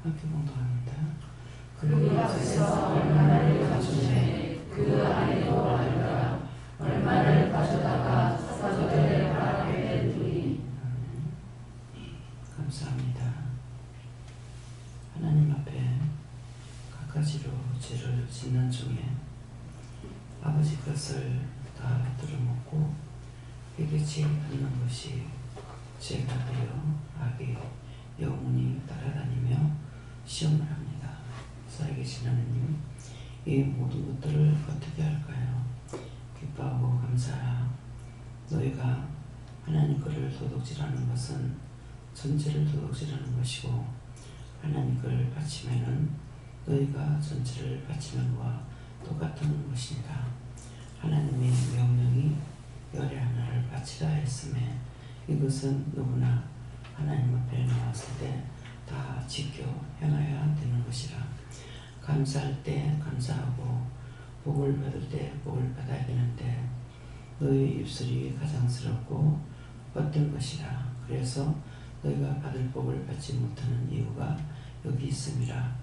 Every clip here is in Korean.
함께 봉독합니다. 그 앞에서 얼마를 가주네 그 안에도 알라 얼마를 가져다가 사도들의 발 앞에 두니. 감사합니다. 하나님 앞에 갖가지로 죄를 짓는 중에 아버지 것을 다 들어먹고 회개치 않는 것이 죄가 되어 악의 영혼이 따라다니며 시험을 합니다. 살아계신 하나님, 이 모든 것들을 어떻게 할까요? 기뻐하고 감사하라. 너희가 하나님 것을 도둑질하는 것은 전체를 도둑질하는 것이고, 하나님 것을 바치면은 너희가 전체를 바치는 것과 똑같은 것이니라. 하나님의 명령이 열의 하나를 바치라 했음에 이것은 누구나 하나님 앞에 나왔을 때 다 지켜 행해야 되는 것이라. 감사할 때 감사하고 복을 받을 때 복을 받아야 되는데 너희 입술이 가장스럽고 뻗든 것이라. 그래서 너희가 받을 복을 받지 못하는 이유가 여기 있음이라.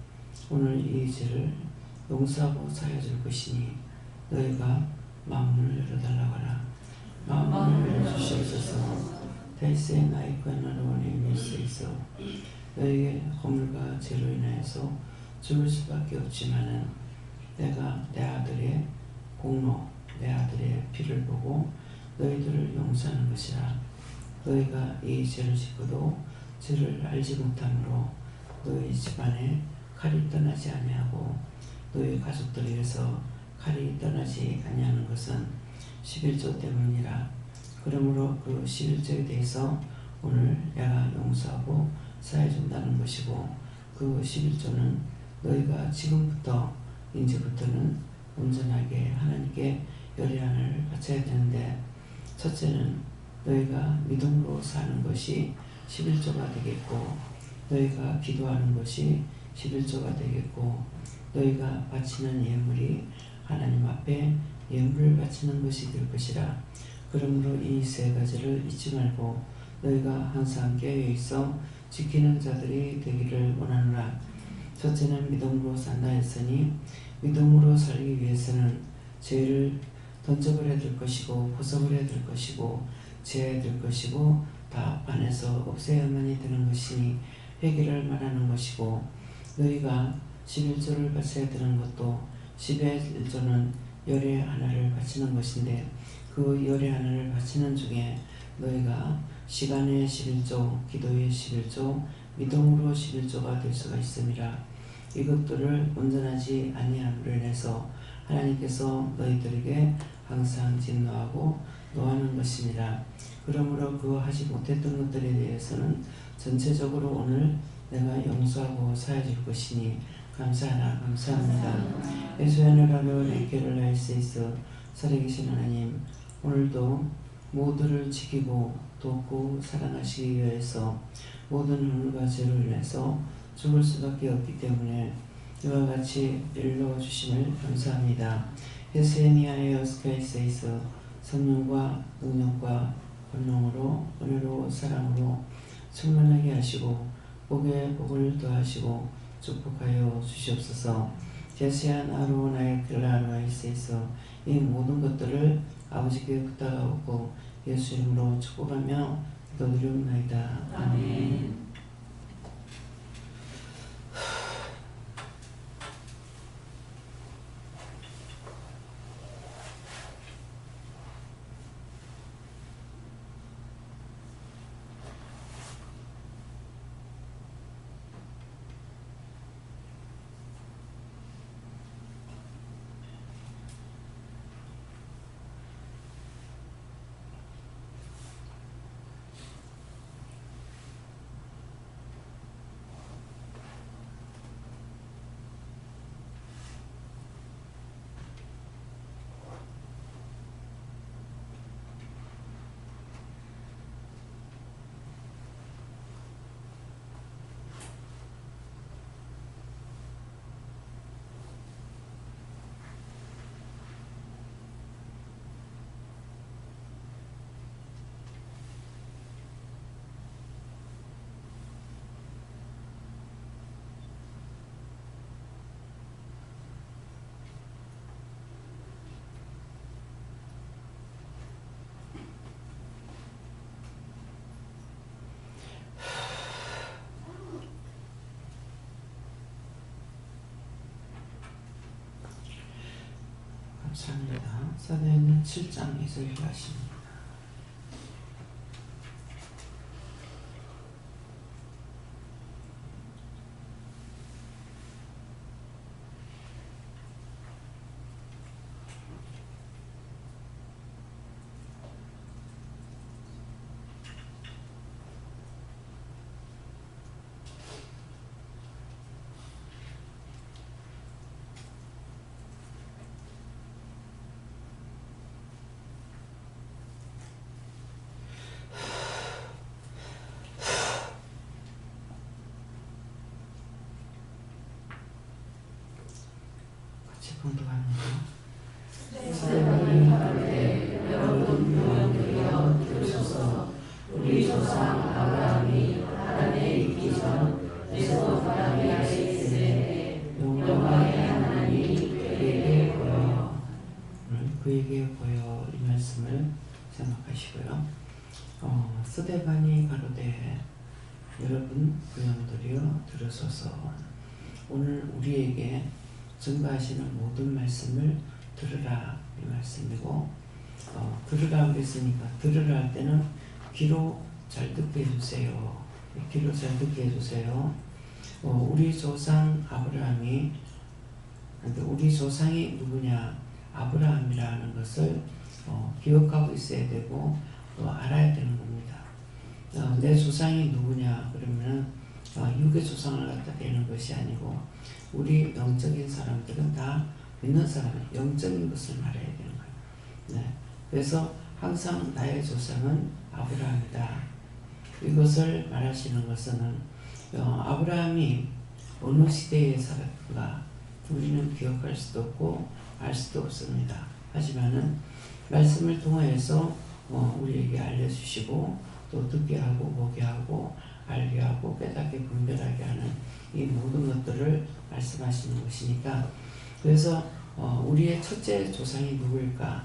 오늘 이 죄를 용서하고 사여줄 것이니 너희가 마음을 열어달라고 하라. 마음을 열어주시옵소서. 다윗의 나이과 나로원의 밀세에서 너희의 허물과 죄로 인하여서 죽을 수밖에 없지만은 내가 내 아들의 공로, 내 아들의 피를 보고 너희들을 용서하는 것이라. 너희가 이 죄를 짓고도 죄를 알지 못함으로 너희 집안에 칼이 떠나지 아니하고 너희 가족들에게서 칼이 떠나지 아니하는 것은 11조 때문이라. 그러므로 그 11조에 대해서 오늘 내가 용서하고 사해준다는 것이고, 그 11조는 너희가 지금부터 이제부터는 온전하게 하나님께 열의안을 바쳐야 되는데, 첫째는 너희가 믿음으로 사는 것이 11조가 되겠고, 너희가 기도하는 것이 11조가 되겠고, 너희가 바치는 예물이 하나님 앞에 예물을 바치는 것이 될 것이라. 그러므로 이 세 가지를 잊지 말고 너희가 항상 깨어있어 지키는 자들이 되기를 원하노라. 첫째는 믿음으로 산다 했으니 믿음으로 살기 위해서는 죄를 던져버려야 될 것이고 벗어버려야 될 것이고 지어야 될 것이고 다 반에서 없애야만이 되는 것이니 회개를 말하는 것이고, 너희가 11조를 바쳐야 되는 것도 11조는 열의 하나를 바치는 것인데, 그 열의 하나를 바치는 중에 너희가 시간의 11조, 기도의 11조, 믿음으로 11조가 될 수가 있음이라. 이것들을 온전하지 아니함으로 인해서 하나님께서 너희들에게 항상 진노하고 노하는 것이니라. 그러므로 그 하지 못했던 것들에 대해서는 전체적으로 오늘 내가 용서하고 사해줄 것이니 감사하라. 감사합니다. 예수의 하나로 내게를 할 수 있어 살아계신 하나님, 오늘도 모두를 지키고 돕고 사랑하시기 위해서 모든 허물과 죄로 인해서 죽을 수밖에 없기 때문에 이와 같이 일러 주심을 감사합니다. 예수의 스카이스에서 성령과 능력과 권능으로 은혜로 사랑으로 충만하게 하시고 복에 복을 더하시고 축복하여 주시옵소서. 제시한 아로 나의 글라로아이스에서 이 모든 것들을 아버지께 부탁하고 예수 이름으로 축복하며 기도드리옵나이다. 아멘. 감사합니다. 사도행전 7장에서 일하십니다. 봉독합니다. 스데반이 가로되 여러분 교영들이여 들으소서. 우리 조상 아브라함이 하란에 있기 전 메소포타미아에 있으되 영광의 하나님이 그에게 보여. 그에게 보여 이 말씀을 생각하시고요. 스데반이 가로되 여러분 교영들이여 들으소서. 오늘 우리에게 증거하시는 모든 말씀을 들으라 이 말씀이고, 들으라 그랬으니까 들으라 할 때는 귀로 잘 듣게 해주세요. 귀로 잘 듣게 해주세요. 우리 조상 아브라함이, 우리 조상이 누구냐, 아브라함이라는 것을 기억하고 있어야 되고 또 알아야 되는 겁니다. 내 조상이 누구냐 그러면 육의 조상을 갖다 대는 것이 아니고, 우리 영적인 사람들은 다 믿는 사람이 영적인 것을 말해야 되는 거예요. 네. 그래서 항상 나의 조상은 아브라함이다. 이것을 말하시는 것은 아브라함이 어느 시대에 살았는가 우리는 기억할 수도 없고 알 수도 없습니다. 하지만은 말씀을 통하여서 우리에게 알려주시고 또 듣게 하고 보게 하고 알게 하고 깨닫게 분별하게 하는 이 모든 것들을 말씀하시는 것이니까, 그래서 우리의 첫째 조상이 누구일까?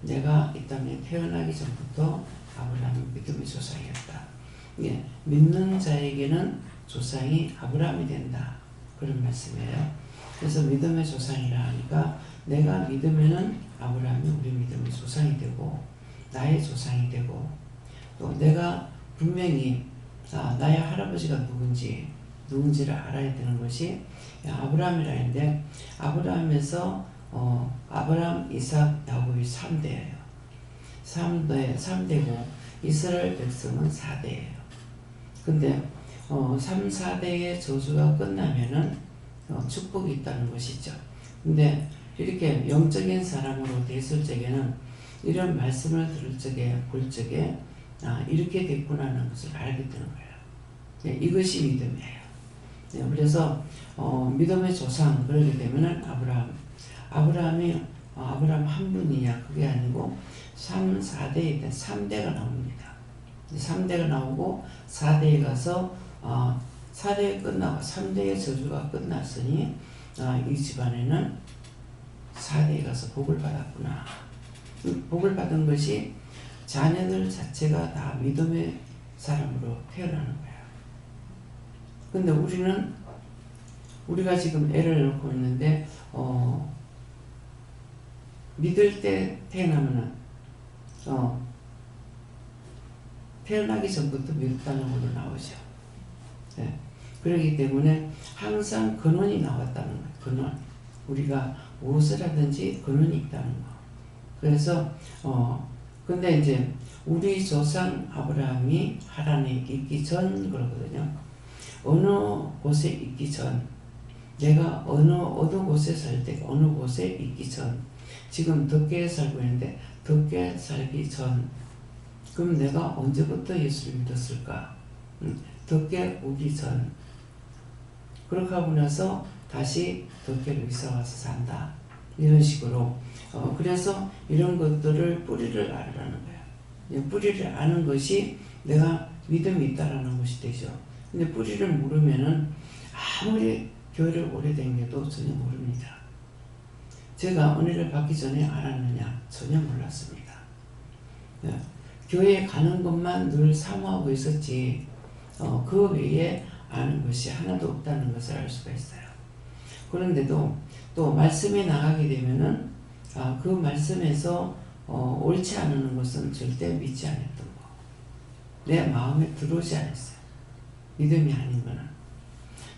내가 이 땅에 태어나기 전부터 아브라함은 믿음의 조상이었다. 예, 믿는 자에게는 조상이 아브라함이 된다. 그런 말씀이에요. 그래서 믿음의 조상이라 하니까 내가 믿으면은 아브라함이 우리 믿음의 조상이 되고 나의 조상이 되고, 또 내가 분명히 나의 할아버지가 누군지를 알아야 되는 것이 아브라함이라 했는데, 아브라함에서 아브라함, 이삭, 야곱이 3대예요. 3대고 이스라엘 백성은 4대예요. 근데 3, 4대의 저주가 끝나면은 축복이 있다는 것이죠. 근데 이렇게 영적인 사람으로 됐을 적에는 이런 말씀을 들을 적에 볼 적에 이렇게 됐구나라는 것을 알게 되는 거예요. 네, 이것이 믿음이에요. 네, 그래서 믿음의 조상 그러게 되면은 아브라함이 아브라함 한 분이냐 그게 아니고 3, 4대에 대한 3대가 나옵니다. 3대가 나오고 4대에 가서 4대에 끝나고 3대의 저주가 끝났으니 이 집안에는 4대에 가서 복을 받았구나. 복을 받은 것이 자녀들 자체가 다 믿음의 사람으로 태어나는 거예요. 근데 우리가 지금 애를 낳고 있는데 믿을 때 태어나면은 태어나기 전부터 믿었다는 걸로 나오죠. 네. 그렇기 때문에 항상 근원이 나왔다는 거예요. 근원. 우리가 무엇을 하든지 근원이 있다는 거. 그래서 근데 이제 우리 조상 아브라함이 하란에 있기 전 그러거든요. 어느 곳에 있기 전, 내가 어느 곳에 살 때 어느 곳에 있기 전, 지금 덕계에 살고 있는데 덕계에 살기 전, 그럼 내가 언제부터 예수를 믿었을까? 덕계 오기 전. 그렇게 하고 나서 다시 덕계로 이사와서 산다. 이런 식으로. 그래서 이런 것들을 뿌리를 알으라는 거야. 뿌리를 아는 것이 내가 믿음이 있다라는 것이 되죠. 근데 뿌리를 모르면은 아무리 교회를 오래 다녀도 전혀 모릅니다. 제가 은혜를 받기 전에 알았느냐? 전혀 몰랐습니다. 네. 교회에 가는 것만 늘 사모하고 있었지 그 외에 아는 것이 하나도 없다는 것을 알 수가 있어요. 그런데도 또 말씀에 나가게 되면은 그 말씀에서 옳지 않은 것은 절대 믿지 않았던 거. 내 마음에 들어오지 않았어요. 믿음이 아닌 거는.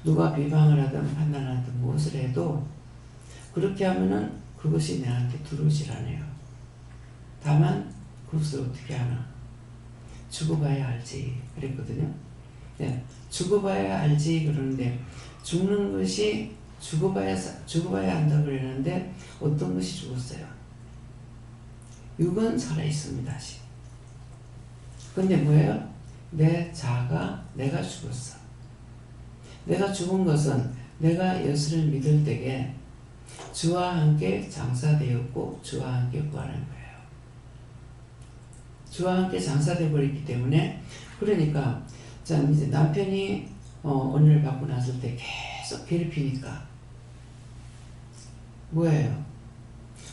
누가 비방을 하든 판단하든 무엇을 해도 그렇게 하면은 그것이 내한테 들어오질 않아요. 다만 그것을 어떻게 하나? 죽어봐야 알지 그랬거든요. 네, 죽어봐야 알지 그러는데 죽는 것이 죽어봐야 한다 그랬는데 어떤 것이 죽었어요? 육은 살아있습니다. 아직. 근데 뭐예요? 내 자아가 내가 죽었어. 내가 죽은 것은 내가 예수를 믿을 때에 주와 함께 장사되었고 주와 함께 부활한 거예요. 주와 함께 장사되어 버렸기 때문에 그러니까 자 이제 남편이 언니를 받고 났을 때 계속 괴롭히니까 뭐예요?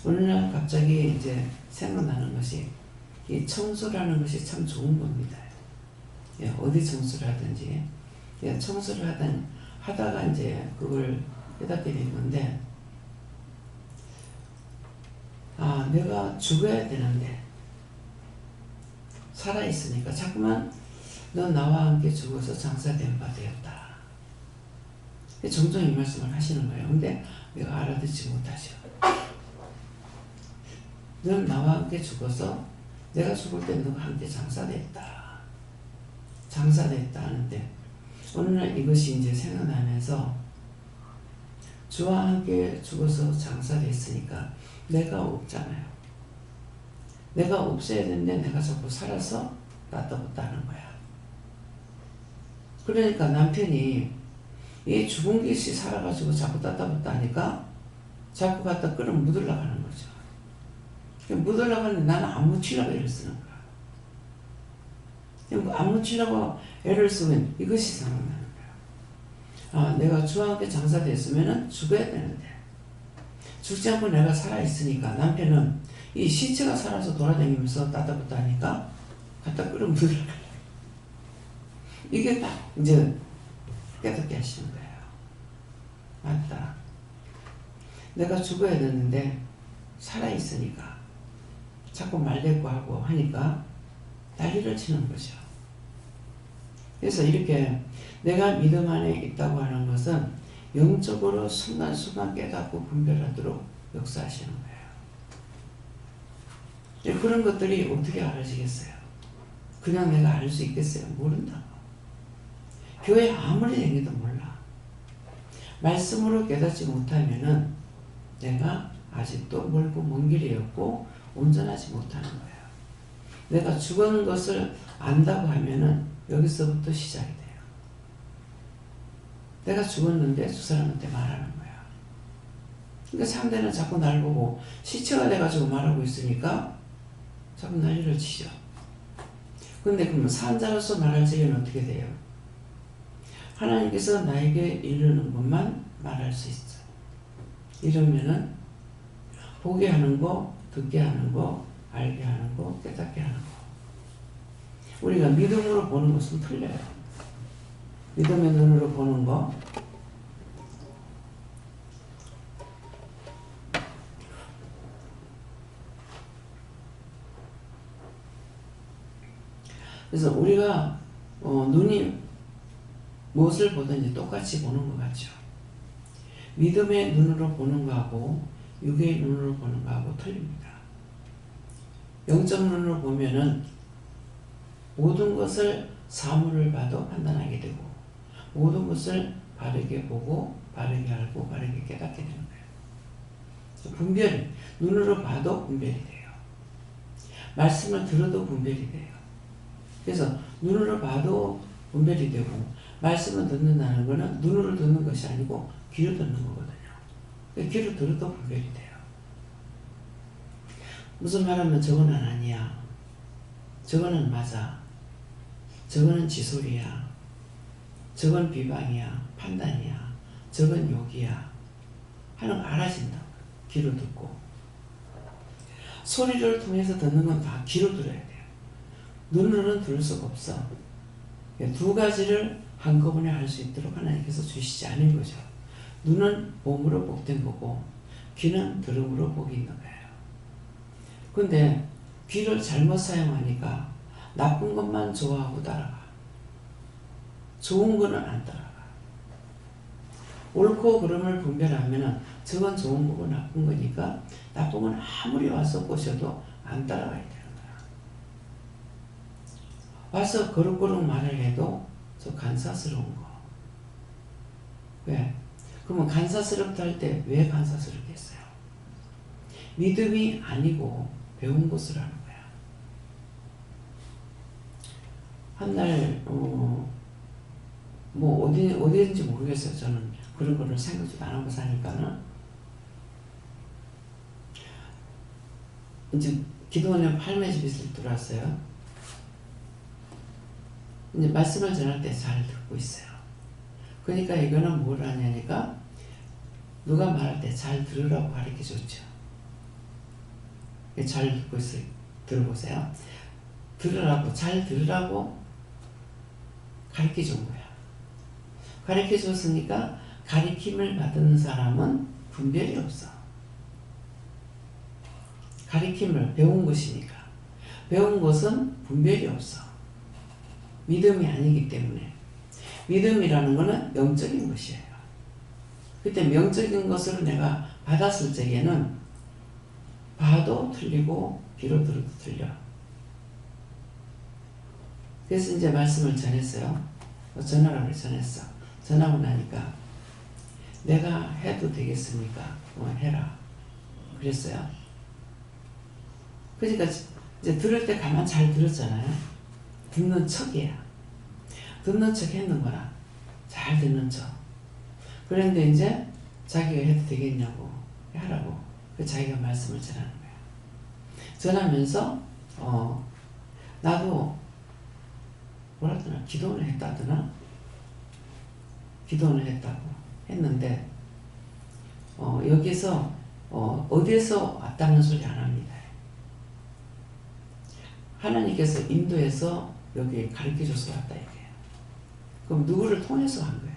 어느 날 갑자기 이제 생각나는 것이 이 청소라는 것이 참 좋은 겁니다. 예, 어디 청소를 하든지 예, 청소를 하다가 이제 그걸 깨닫게 된 건데 내가 죽어야 되는데 살아있으니까 자꾸만 너 나와 함께 죽어서 장사된 바 되었다. 종종 이 말씀을 하시는 거예요. 근데 내가 알아듣지 못하죠. 넌 나와 함께 죽어서 내가 죽을 때 너가 함께 장사됐다. 장사됐다 하는데 어느 날 이것이 이제 생각나면서 주와 함께 죽어서 장사됐으니까 내가 없잖아요. 내가 없어야 되는데 내가 자꾸 살아서 따따붙다는 거야. 그러니까 남편이 이 죽은 것이 살아가지고 자꾸 따따붙다 하니까 자꾸 갖다 끌어 묻으려고 하는 거죠. 묻으려고 하는데 나는 안 묻히려고 애를 쓰는 거야. 안 묻히려고 애를 쓰면 이것이 생각나는 거야. 내가 주와 함께 장사됐으면 죽어야 되는데 죽지 않고 내가 살아있으니까 남편은 이 시체가 살아서 돌아다니면서 따따붙다 하니까 갖다 끌어 묻으려고 해요. 이게 딱 이제 깨닫게 하시는 거예요. 맞다. 내가 죽어야 되는데 살아있으니까 자꾸 말대꾸하고 하니까 난리를 치는 거죠. 그래서 이렇게 내가 믿음 안에 있다고 하는 것은 영적으로 순간순간 깨닫고 분별하도록 역사하시는 거예요. 그런 것들이 어떻게 알아지겠어요? 그냥 내가 알 수 있겠어요? 모른다고. 교회 아무리 다녀도 몰라. 말씀으로 깨닫지 못하면은 내가 아직도 멀고 먼 길이었고 온전하지 못하는 거예요. 내가 죽은 것을 안다고 하면은 여기서부터 시작이 돼요. 내가 죽었는데 두 사람한테 말하는 거야. 그러니까 상대는 자꾸 날 보고 시체가 돼가지고 말하고 있으니까 자꾸 난리를 치죠. 근데 그러면 산자로서 말할 적에는 어떻게 돼요? 하나님께서 나에게 이르는 것만 말할 수 있어. 이러면은 보게 하는 거, 듣게 하는 거, 알게 하는 거, 깨닫게 하는 거. 우리가 믿음으로 보는 것은 틀려요. 믿음의 눈으로 보는 거. 그래서 우리가 눈이 무엇을 보든지 똑같이 보는 것 같죠. 믿음의 눈으로 보는 거하고 육의 눈으로 보는 거하고 틀립니다. 영적 눈으로 보면은 모든 것을 사물을 봐도 판단하게 되고 모든 것을 바르게 보고 바르게 알고 바르게 깨닫게 되는 거예요. 분별이 눈으로 봐도 분별이 돼요. 말씀을 들어도 분별이 돼요. 그래서 눈으로 봐도 분별이 되고 말씀을 듣는다는 것은 눈으로 듣는 것이 아니고 귀로 듣는 거거든요. 귀로 들어도 분별이 돼요. 무슨 말하면 저거는 아니야. 저거는 맞아. 저거는 지소리야. 저건 비방이야. 판단이야. 저건 욕이야. 하는 거 알아진다고. 귀로 듣고. 소리를 통해서 듣는 건 다 귀로 들어야 돼요. 눈으로는 들을 수가 없어. 두 가지를 한꺼번에 할 수 있도록 하나님께서 주시지 않은 거죠. 눈은 몸으로 복된 거고 귀는 들음으로 복이 있는 거예요. 근데 귀를 잘못 사용하니까 나쁜 것만 좋아하고 따라가. 좋은 거는 안 따라가. 옳고 그름을 분별하면은 저건 좋은 거고 나쁜 거니까 나쁜 건 아무리 와서 꼬셔도 안 따라가야 되는 거야. 와서 거룩거룩 말을 해도 저 간사스러운 거. 왜? 그러면 간사스럽다 할 때 왜 간사스럽겠어요? 믿음이 아니고 배운 것을 하는 거야. 한날 뭐 어디든지 모르겠어요. 저는 그런 거를 생각도 안 하고 사니까는 이제 기도원에 할매 집에 있을 때 들어왔어요. 이제 말씀을 전할 때 잘 듣고 있어요. 그러니까 이거는 뭘 하냐니까 누가 말할 때 잘 들으라고 가르쳐 줬죠. 잘 듣고 있어요. 들어보세요. 들으라고, 잘 들으라고 가르쳐 준 거야. 가르쳐 줬으니까 가르침을 받은 사람은 분별이 없어. 가르침을 배운 것이니까. 배운 것은 분별이 없어. 믿음이 아니기 때문에. 믿음이라는 것은 영적인 것이에요. 그때 영적인 것으로 내가 받았을 적에는 봐도 틀리고 귀로 들어도 틀려. 그래서 이제 말씀을 전했어요. 전하라고 전했어. 전하고 나니까 내가 해도 되겠습니까? 해라. 그랬어요. 그러니까 이제 들을 때 가만 잘 들었잖아요. 듣는 척이야. 듣는 척 했는 거라. 잘 듣는 척. 그런데 이제 자기가 해도 되겠냐고 하라고. 그 자기가 말씀을 전하는 거야. 전하면서 나도 뭐라 하더나 기도를 했다더나 기도를 했다고 했는데 여기서 어디에서 왔다는 소리 안 합니다. 하나님께서 인도에서 여기 가르쳐줘서 왔다 이게요. 그럼 누구를 통해서 한 거예요.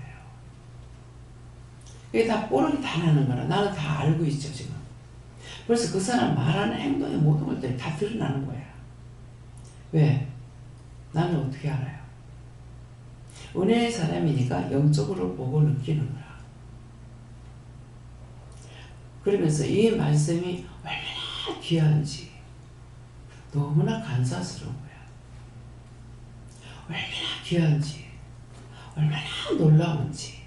이게 다 뽀록이 다 나는 거라. 나는 다 알고 있죠 지금. 그래서 그 사람 말하는 행동의 모든 것들이 다 드러나는 거야. 왜? 나는 어떻게 알아요? 은혜의 사람이니까 영적으로 보고 느끼는 거야. 그러면서 이 말씀이 얼마나 귀한지 너무나 간사스러운 거야. 얼마나 귀한지 얼마나 놀라운지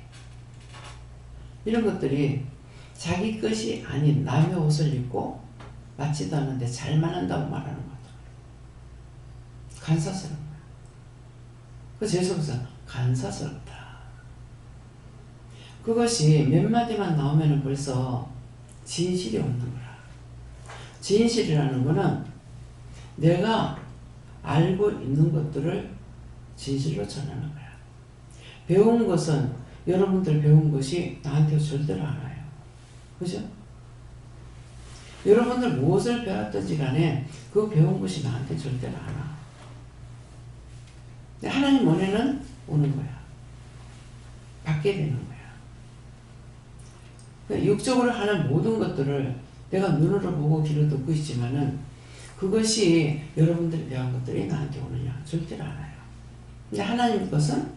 이런 것들이 자기 것이 아닌 남의 옷을 입고 맞지도 않는데 잘만 한다고 말하는 거죠. 간사스러운 거야. 그 제속에서 간사스럽다. 그것이 몇 마디만 나오면 벌써 진실이 없는 거라. 진실이라는 거는 내가 알고 있는 것들을 진실로 전하는 거야. 배운 것은 여러분들 배운 것이 나한테 절대로 안 와요. 그죠? 여러분들 무엇을 배웠든지 간에 그 배운 것이 나한테 절대로 안 와. 하나님 은혜는 오는 거야. 받게 되는 거야. 그러니까 육적으로 하는 모든 것들을 내가 눈으로 보고 귀로 듣고 있지만은 그것이 여러분들이 배운 것들이 나한테 오느냐? 절대로 안 와요. 근데 하나님 것은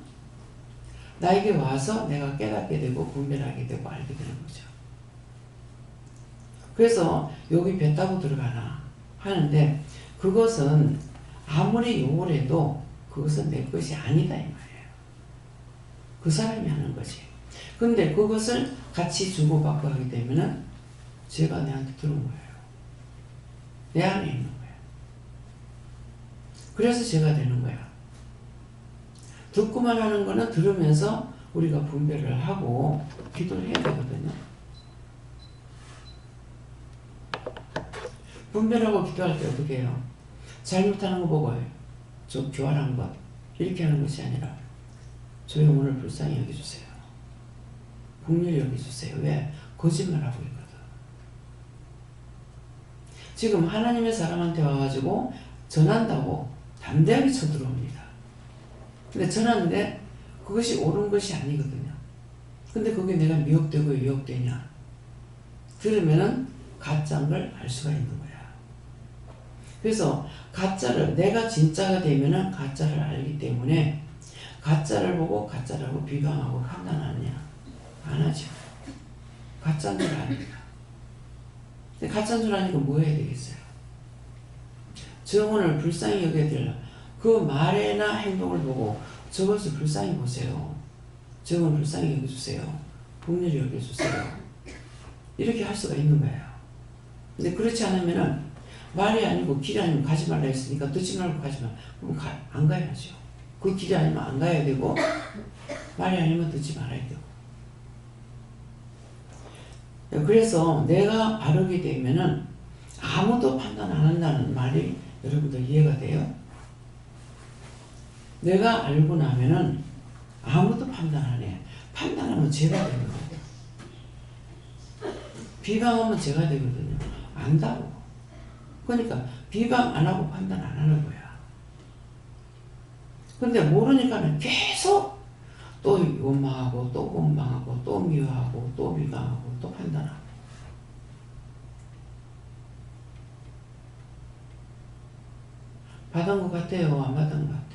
나에게 와서 내가 깨닫게 되고 분별하게 되고 알게 되는 거죠. 그래서 여기 뱉다고 들어가나 하는데 그것은 아무리 욕을 해도 그것은 내 것이 아니다 이 말이에요. 그 사람이 하는 거지. 근데 그것을 같이 주고받고 하게 되면은 죄가 내한테 들어온 거예요. 내 안에 있는 거예요. 그래서 죄가 되는 거야. 듣고만 하는 거는 들으면서 우리가 분별을 하고 기도를 해야 되거든요. 분별하고 기도할 때 어떻게 해요? 잘못하는 거 보고 좀 교활한 것 이렇게 하는 것이 아니라 저희 오늘 불쌍히 여겨주세요. 긍휼히 여겨주세요. 왜? 거짓말하고 있거든. 지금 하나님의 사람한테 와가지고 전한다고 담대하게 쳐들어옵니다. 근데 전하는데 그것이 옳은 것이 아니거든요. 근데 그게 내가 미혹되고 유혹되냐? 그러면은 가짜인 걸 알 수가 있는 거야. 그래서 가짜를, 내가 진짜가 되면은 가짜를 알기 때문에 가짜를 보고 가짜라고 비방하고 판단하느냐? 안 하죠. 가짜인 줄 아니까. 근데 가짜인 줄 아니까 뭐 해야 되겠어요? 정원을 불쌍히 여겨야 되려. 그 말이나 행동을 보고 저것을 불쌍히 보세요. 정원 불쌍히 여겨주세요. 복렬히 여겨주세요. 이렇게 할 수가 있는 거예요. 근데 그렇지 않으면은 말이 아니고 길이 아니면 가지 말라 했으니까 듣지 말고 가지 마. 그럼 안 가야죠. 그 길이 아니면 안 가야 되고 말이 아니면 듣지 말아야 되고. 그래서 내가 바르게 되면은 아무도 판단 안 한다는 말이 여러분들 이해가 돼요? 내가 알고 나면은 아무도 판단 안 해. 판단하면 제가 되는 거예요. 비방하면 제가 되거든요. 안다고. 그러니까 비방 안 하고 판단 안 하는 거야. 근데 모르니까는 계속 또 원망하고 또 원망하고 또 미워하고 또 비방하고 또 판단하고. 받은 것 같아요? 안 받은 것 같아요?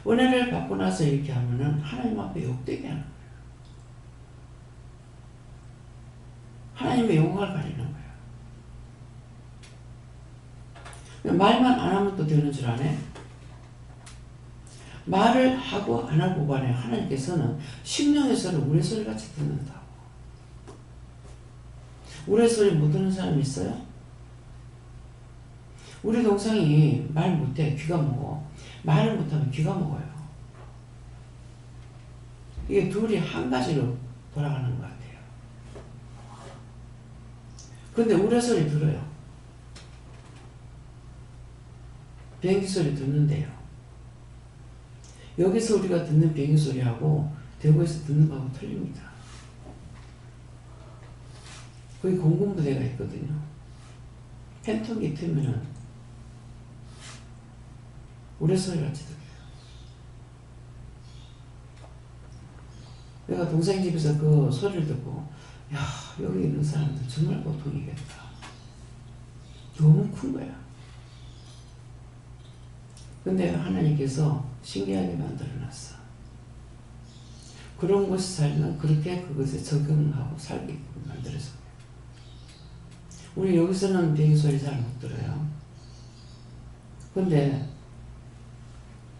은혜를 받고 나서 이렇게 하면은 하나님 앞에 욕되게 하는 거예요. 하나님의 영광을 가리는 거예요. 말만 안 하면 또 되는 줄 아네? 말을 하고 안 하고 간에 하나님께서는 심령에서는 우레소리 같이 듣는다고. 우레소리 못 듣는 사람 있어요? 우리 동생이 말 못해. 귀가 먹어. 말을 못하면 귀가 먹어요. 이게 둘이 한 가지로 돌아가는 것 같아요. 근데 우레소리 들어요. 비행기 소리 듣는데요. 여기서 우리가 듣는 비행기 소리하고 대구에서 듣는 거하고 틀립니다. 거기 공군부대가 있거든요. 팬통이 트면은 우레소리 같이 들려요. 내가 동생 집에서 그 소리를 듣고 야, 여기 있는 사람들 정말 고통이겠다. 너무 큰 거야. 근데 하나님께서 신기하게 만들어놨어. 그런 곳에 살면 그렇게 그것에 적응하고 살게끔 만들어서. 우리 여기서는 비행기 소리 잘 못 들어요. 근데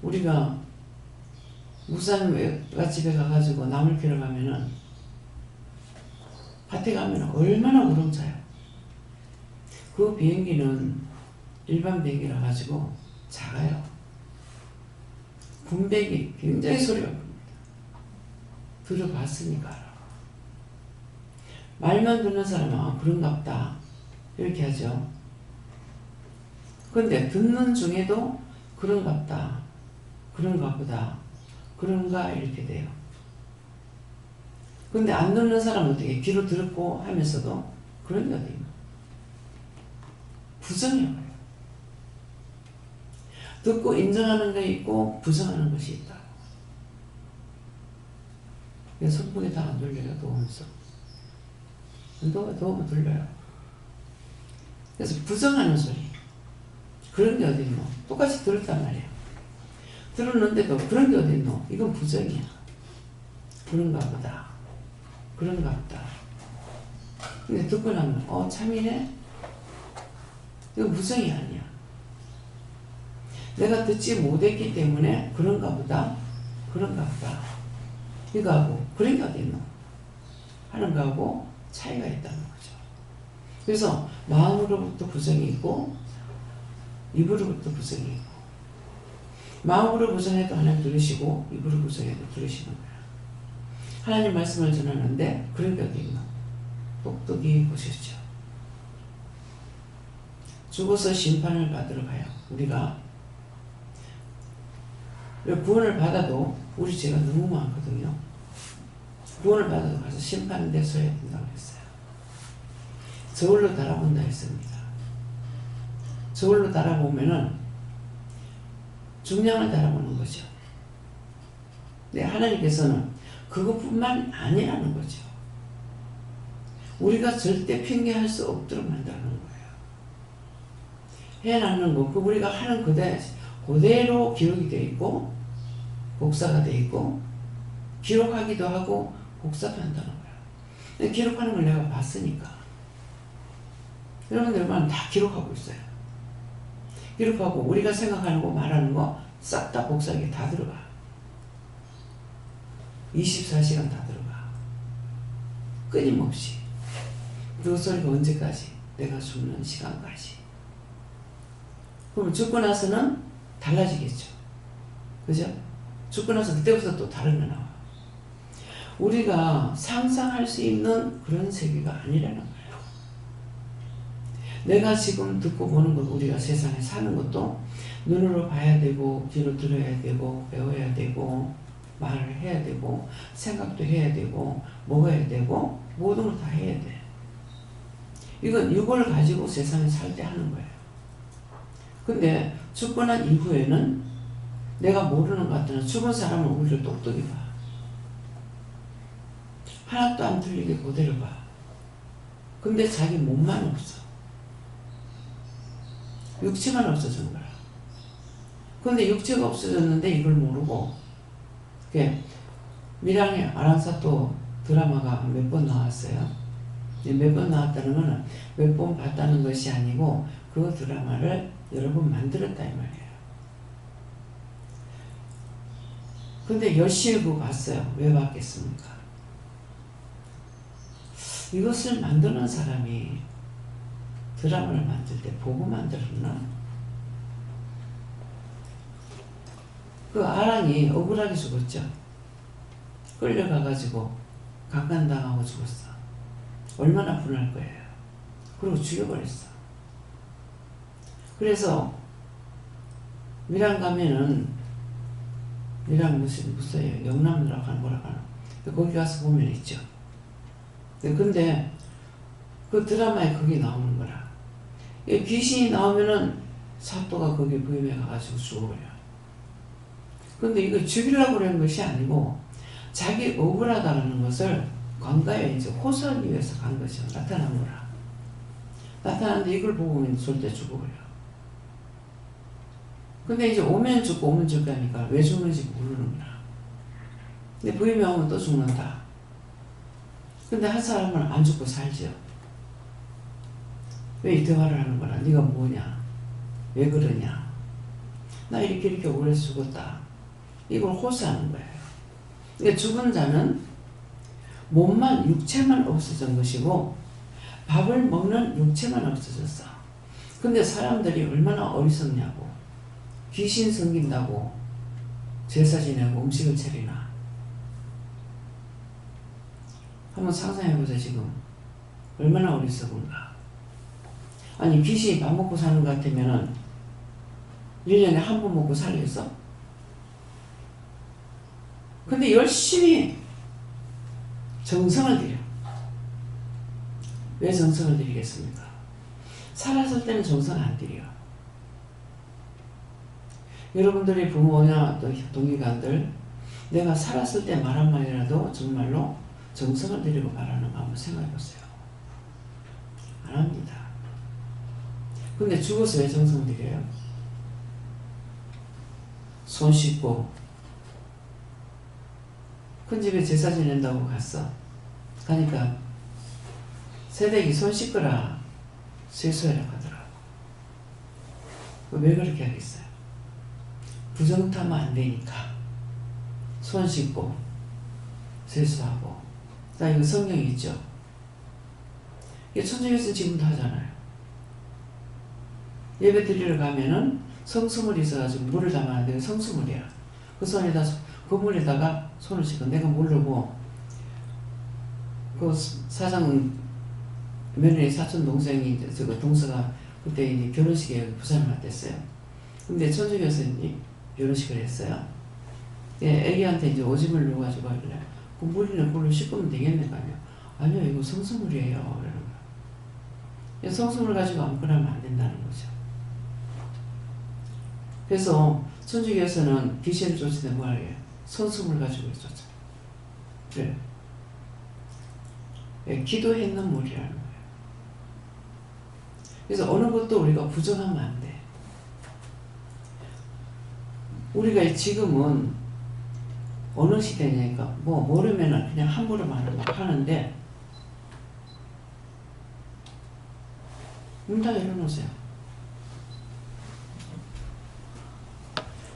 우리가 무산가 집에 가가지고 나물 캐러 가면은 밭에 가면 얼마나 우렁차요. 그 비행기는 일반 비행기라 가지고 작아요. 군배기 굉장히 소리가 큽니다. 들어봤으니까 알아. 말만 듣는 사람은 그런가 보다 이렇게 하죠. 근데 듣는 중에도 그런가 보다 그런가 보다 그런가 이렇게 돼요. 근데 안 듣는 사람은 어떻게 귀로 들었고 하면서도 그런 게 어디 있나? 부정해요. 듣고 인정하는 게 있고 부정하는 것이 있다. 선풍기 다 안 돌려요. 더우면서. 더우면 돌려요. 그래서 부정하는 소리. 그런 게 어디 있노? 똑같이 들었단 말이야. 들었는데도 그런 게 어디 있노? 이건 부정이야. 그런가 보다. 그런가 보다. 근데 듣고 나면 참이네? 이건 부정이 아니야. 내가 듣지 못했기 때문에 그런가 보다. 그런가 보다. 이거하고 그런 게 어디 있노? 하는 거하고 차이가 있다는 거죠. 그래서 마음으로부터 부정이 있고 입으로부터 부정이 있고 마음으로 부정해도 하나님 들으시고 입으로 부정해도 들으시는 거야. 하나님 말씀을 전하는데 그런 게 어디 있노? 똑똑히 보셨죠. 죽어서 심판을 받으러 가요. 우리가 구원을 받아도 우리 죄가 너무 많거든요. 구원을 받아도 가서 심판대 서야 된다고 했어요. 저울로 달아본다 했습니다. 저울로 달아보면은 중량을 달아보는 거죠. 근데 하나님께서는 그것뿐만 아니라는 거죠. 우리가 절대 핑계할 수 없도록 만들어놓은 거예요. 해놨는 거, 그 우리가 하는 그대로 기록이 되어 있고 복사가 되어 있고 기록하기도 하고 복사도 한다는 거예요. 기록하는 걸 내가 봤으니까. 여러분들 말은 다 기록하고 있어요. 기록하고 우리가 생각하는 거 말하는 거 싹 다 복사하게 다 들어가. 24시간 다 들어가. 끊임없이. 그 소리가 언제까지? 내가 죽는 시간까지. 그럼 죽고 나서는 달라지겠죠. 그죠? 죽고 나서 그때부터 또 다른 거 나와. 우리가 상상할 수 있는 그런 세계가 아니라는 거예요. 내가 지금 듣고 보는 것, 우리가 세상에 사는 것도 눈으로 봐야 되고, 귀로 들어야 되고, 배워야 되고, 말을 해야 되고, 생각도 해야 되고, 먹어야 되고, 모든 걸 다 해야 돼. 이건 이걸 가지고 세상에 살 때 하는 거예요. 근데 죽고 난 이후에는 내가 모르는 것 같으나 죽은 사람은 우리를 똑똑히 봐. 하나도 안 틀리게 그대로 봐. 근데 자기 몸만 없어. 육체만 없어진 거야. 근데 육체가 없어졌는데 이걸 모르고, 미랑의 아란사또 드라마가 몇 번 나왔어요. 몇 번 나왔다는 거는 몇 번 봤다는 것이 아니고 그 드라마를 여러 번 만들었다 이 말이에요. 근데 열심히 그거 봤어요. 왜 봤겠습니까? 이것을 만드는 사람이 드라마를 만들 때 보고 만들었나? 그 아랑이 억울하게 죽었죠. 끌려가가지고 강간당하고 죽었어. 얼마나 분할 거예요. 그리고 죽여버렸어. 그래서 미랑 가면은 미랑 무슨 영남이라고 하는 뭐라고 하나. 거기 가서 보면 있죠. 근데 그 드라마에 그게 나오는 거라. 귀신이 나오면은 사또가 거기에 부임해 가가지고 죽어버려. 근데 이거 죽이려고 그러는 것이 아니고 자기 억울하다는 것을 관가에 이제 호소하기 위해서 간 것이요. 나타난 거라. 나타났는데 이걸 보고 절대 죽어버려. 근데 이제 오면 죽고 오면 죽고 하니까 왜 죽는지 모르는구나. 근데 부임해 오면 또 죽는다. 근데 한 사람은 안 죽고 살지요. 왜 이 대화를 하는 거라? 네가 뭐냐? 왜 그러냐? 나 이렇게 오래 죽었다. 이걸 호소하는 거예요. 그러니까 죽은 자는 몸만, 육체만 없어진 것이고 밥을 먹는 육체만 없어졌어. 근데 사람들이 얼마나 어리석냐고. 귀신 섬긴다고 제사 지내고 음식을 차리나. 한번 상상해보자. 지금 얼마나 어리석은가. 아니 귀신이 밥 먹고 사는 것 같으면은 1년에 한 번 먹고 살겠어? 근데 열심히 정성을 들여. 왜 정성을 들이겠습니까? 살았을 때는 정성 안 들여. 여러분들이 부모나 또 동기관들, 내가 살았을 때 말 한마디라도 정말로 정성을 들이고 말하는 거 한번 생각해 보세요. 안 합니다. 근데 죽어서 왜 정성 들여요? 손 씻고 큰 집에 제사 지낸다고 갔어. 가니까 새댁이 손 씻거라 세수해라 하더라고. 왜 그렇게 하겠어요? 부정타면 안 되니까 손 씻고 세수하고. 자, 이거 성경이 있죠. 이게 천주교에서 지금도 하잖아요. 예배 드리러 가면은 성수물이 있어가지고 물을 담아야 돼요. 성수물이야. 그 손에다, 그 물에다가 손을 씻고. 내가 모르고 그 사장 며느리 사촌 동생이 저거 동서가 그때 이제 결혼식에 부산을 왔댔어요. 근데 천주교에서 결혼식을 했어요. 애기한테 이제 오줌을 넣어가지고 하길래 그 물이나 그걸로 씻으면 되겠는가 하면 아니요 이거 성수물이에요. 그러는 거야. 성수물 가지고 아무거나 하면 안 된다는 거죠. 그래서 천주교에서는 귀신을 쫓을 때 뭐하게 성수물 가지고 쫓아. 그래. 기도했는 물이라는 거예요. 그래서 어느 것도 우리가 부정하면 안 돼. 우리가 지금은 어느 시대냐니까 뭐 모르면은 그냥 함부로 말을 막 하는데 문 다 열어놓으세요.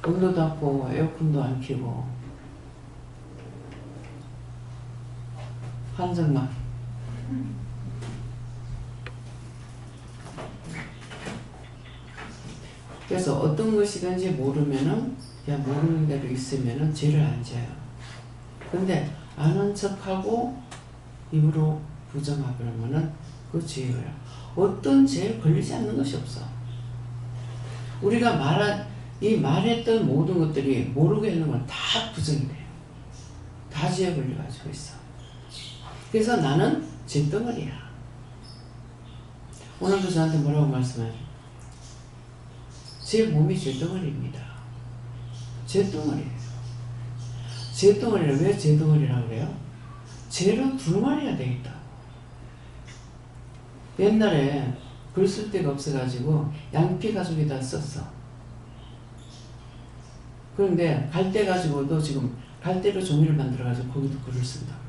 온도 닫고 에어컨도 안 켜고 한정만. 그래서 어떤 것이든지 모르면은 그냥 모르는 대로 있으면은 죄를 안 져요. 근데 아는 척하고 입으로 부정하고 그러면은 그 죄예요. 어떤 죄에 걸리지 않는 것이 없어. 우리가 이 말했던 모든 것들이 모르게 있는 건 다 부정이 돼요. 다 죄에 걸려가지고 있어. 그래서 나는 죄덩어리야. 오늘도 저한테 뭐라고 말씀해요? 제 몸이 죄덩어리입니다. 죄덩어리예요. 죄덩어리를 왜 죄덩어리라고 그래요? 죄로 두루마리가 되겠다고. 옛날에 글 쓸 데가 없어가지고 양피 가죽에다 썼어. 그런데 갈대 가지고도 지금 갈대로 종이를 만들어가지고 거기도 글을 쓴다고요.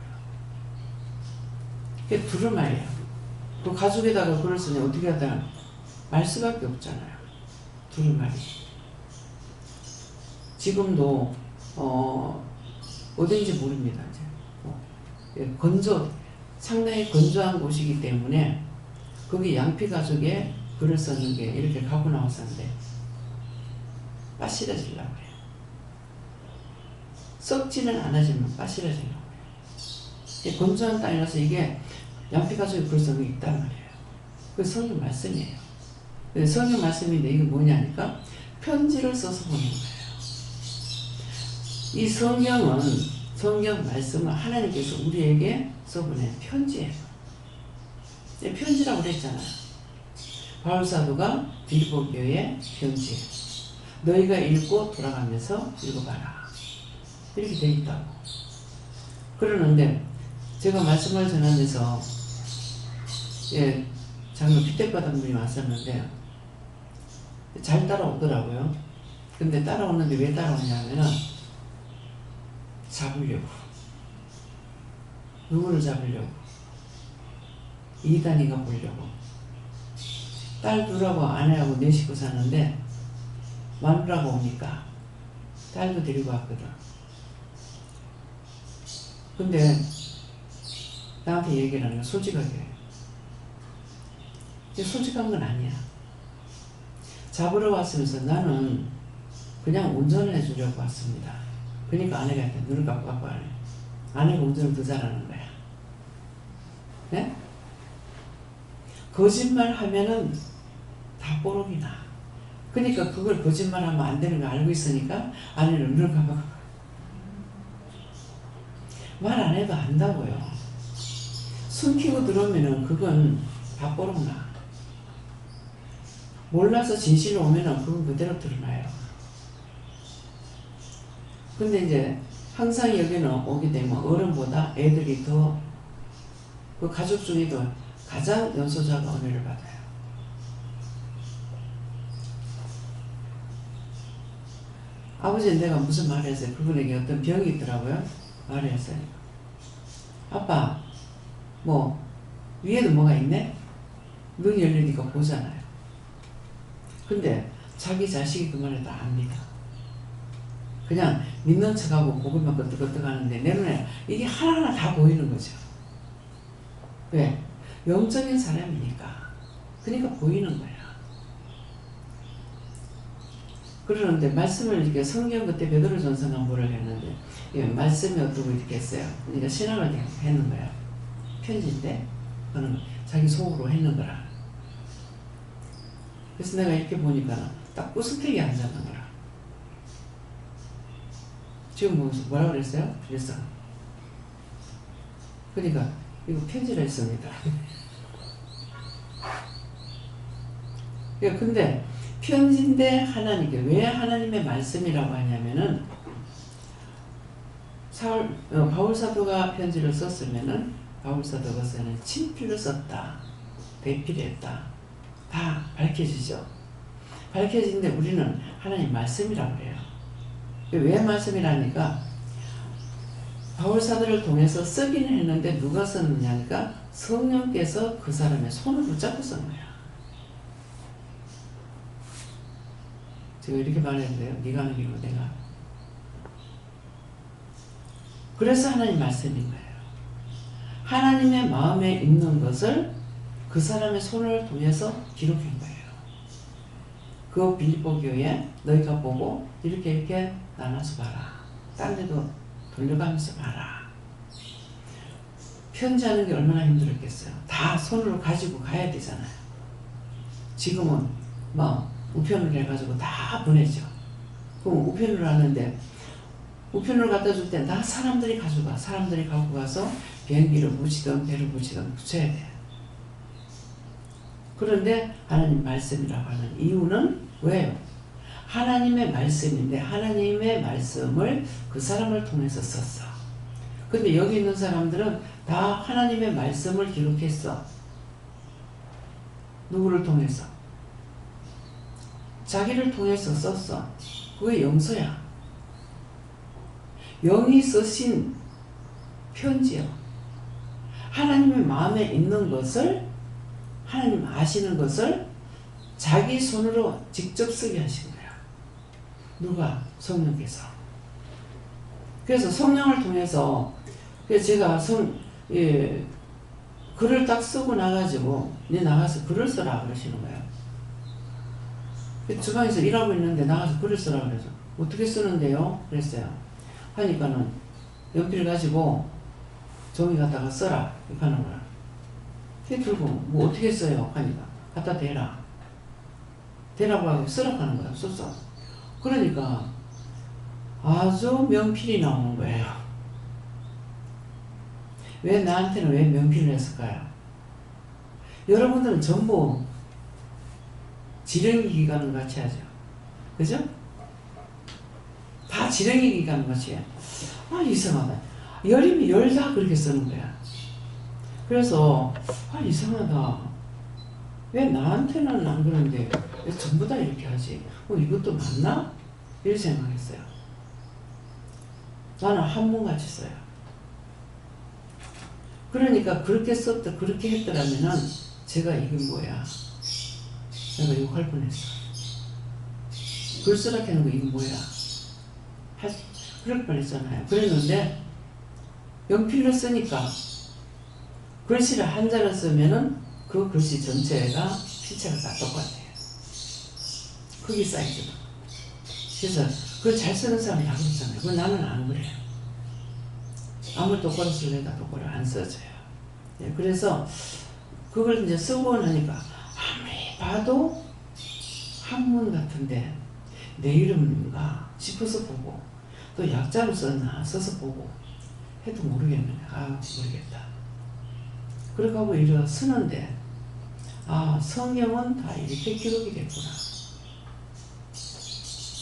그게 두루마리야. 그 가죽에다가 글을 쓰니 어떻게 하다가 말 수밖에 없잖아요. 두루마리. 지금도 어딘지 모릅니다. 이제 상당히 건조한 곳이기 때문에 거기 양피 가죽에 글을 썼는 게 이렇게 갖고 나왔었는데 빠실해지려고 해요. 썩지는 않아지만 빠실해지려고 해요. 건조한 땅이라서 이게 양피 가죽에 글을 쓴 게 있단 말이에요. 그 성경 말씀이에요. 성경 말씀인데 이게 뭐냐니까 편지를 써서 보는 거예요. 이 성경 말씀은 하나님께서 우리에게 써보낸 편지예요. 편지라고 그랬잖아요. 바울사도가 빌립보 교회에 편지. 너희가 읽고 돌아가면서 읽어봐라. 이렇게 돼 있다고. 그러는데 제가 말씀을 전하면서 장로 피택 받은 분이 왔었는데 잘 따라오더라고요. 근데 따라오는데 왜 따라오냐면은 잡으려고. 누구를 잡으려고? 이단이가 보려고. 딸 둘하고 아내하고 네 식구 사는데 마누라가 오니까 딸도 데리고 왔거든. 근데 나한테 얘기를 하는 건 솔직하게. 솔직한 건 아니야. 잡으러 왔으면서 나는 그냥 운전을 해주려고 왔습니다. 그러니까 아내가 눈을 감고 하네. 아내가 운전을 더 잘하는 거야. 네? 거짓말 하면은 다 뽀록이 나. 그러니까 그걸 거짓말하면 안 되는 거 알고 있으니까 아내는 눈을 감고 말 안 해도 안다고요. 숨기고 들어오면은 그건 다 뽀록 나. 몰라서 진실로 오면은 그건 그대로 드러나요. 근데 이제 항상 여기는 오게 되면 어른보다 애들이 더 그 가족 중에도 가장 연소자가 은혜를 받아요. 아버지는 내가 무슨 말을 했어요? 그분에게 어떤 병이 있더라고요. 말을 했어요. 아빠, 뭐 위에도 뭐가 있네? 눈이 열리니까 보잖아요. 근데 자기 자식이 그 말을 다 압니다. 그냥 믿는 척하고 고개만 끄덕끄덕 하는데 내 눈에 이게 하나하나 다 보이는 거죠. 왜? 영적인 사람이니까. 그러니까 보이는 거야. 그러는데 말씀을 이렇게 성경 그때 베드로전서가 뭐를 했는데 말씀이 어떻게 이렇게 했어요. 그러니까 신학을 했는 거야. 편지인데 그는 자기 속으로 했는 거라. 그래서 내가 이렇게 보니까 딱 꾸스택이 앉았는 거라. 지금 뭐라 그랬어요? 그랬어. 그러니까 이거 편지를 했습니다. 근데 편지인데 하나님께 왜 하나님의 말씀이라고 하냐면은 바울 사도가 편지를 썼으면은 바울사도서는 친필로 썼다, 대필했다, 다 밝혀지죠. 밝혀지는데 우리는 하나님 말씀이라고 해요. 왜 말씀이라니까? 바울사도를 통해서 쓰기는 했는데 누가 썼느냐니까 성령께서 그 사람의 손을 붙잡고 쓴 거야. 제가 이렇게 말했는데요. 네가 하는 길로 내가. 그래서 하나님 말씀인 거예요. 하나님의 마음에 있는 것을 그 사람의 손을 통해서 기록한 거예요. 그 빌립보 교회 너희가 보고 이렇게 나눠서 봐라. 딴 데도 돌려가면서 봐라. 편지하는 게 얼마나 힘들었겠어요. 다 손으로 가지고 가야 되잖아요. 지금은 뭐 우편으로 해가지고 다 보내죠. 그럼 우편으로 하는데 우편으로 갖다 줄 때 다 사람들이 가져가. 사람들이 갖고 가서 비행기를 묻히든 배를 묻히든 붙여야 돼. 그런데 하나님 말씀이라고 하는 이유는 왜요? 하나님의 말씀인데 하나님의 말씀을 그 사람을 통해서 썼어. 근데 여기 있는 사람들은 다 하나님의 말씀을 기록했어. 누구를 통해서? 자기를 통해서 썼어. 그게 영서야. 영이 쓰신 편지요. 하나님의 마음에 있는 것을, 하나님 아시는 것을 자기 손으로 직접 쓰게 하신 거야. 누가? 성령께서. 그래서 성령을 통해서, 그래서 제가 글을 딱 쓰고 나가지고, 네 나가서 글을 써라 그러시는 거예요. 주방에서 일하고 있는데 나가서 글을 쓰라 그래서, 어떻게 쓰는데요? 그랬어요. 하니까는 연필 가지고 종이 갖다가 써라 이렇게 하는 거야. 그게 들고 뭐 어떻게 써요? 하니까 갖다 대라. 대라고 하고 쓰라고 하는 거야. 썼어. 그러니까 아주 명필이 나오는 거예요. 왜 나한테는 왜 명필을 했을까요? 여러분들은 전부 지렁이 기관을 같이 하죠. 그죠? 다 지렁이 기관 같이 해. 아, 이상하다. 열이면 열다 그렇게 쓰는 거야. 그래서 아, 이상하다. 왜 나한테는 안 그런데 왜 전부 다 이렇게 하지? 이것도 맞나? 이렇게 생각했어요. 나는 한문같이 써요. 그러니까 그렇게 썼다, 그렇게 했더라면은 제가 이게 뭐야? 내가 욕할 뻔했어. 글 쓰라 하는 거 이게 뭐야? 그럴 뻔했잖아요. 그랬는데 연필로 쓰니까 글씨를 한자로 쓰면은 그 글씨 전체가 필체가 다 똑같아요. 크기 사이즈가. 그래서 그걸 잘 쓰는 사람이 다 그렇잖아요. 그건 나는 안 그래요. 아무리 똑바로 쓰려다 똑바로 안 써져요. 네, 그래서 그걸 이제 쓰고 나니까 아무리 봐도 한문 같은데 내 이름인가 싶어서 보고 또 약자로 썼나 써서 보고 해도 모르겠네. 모르겠다. 그렇게 하고 이렇게 쓰는데 성경은 다 이렇게 기록이 됐구나.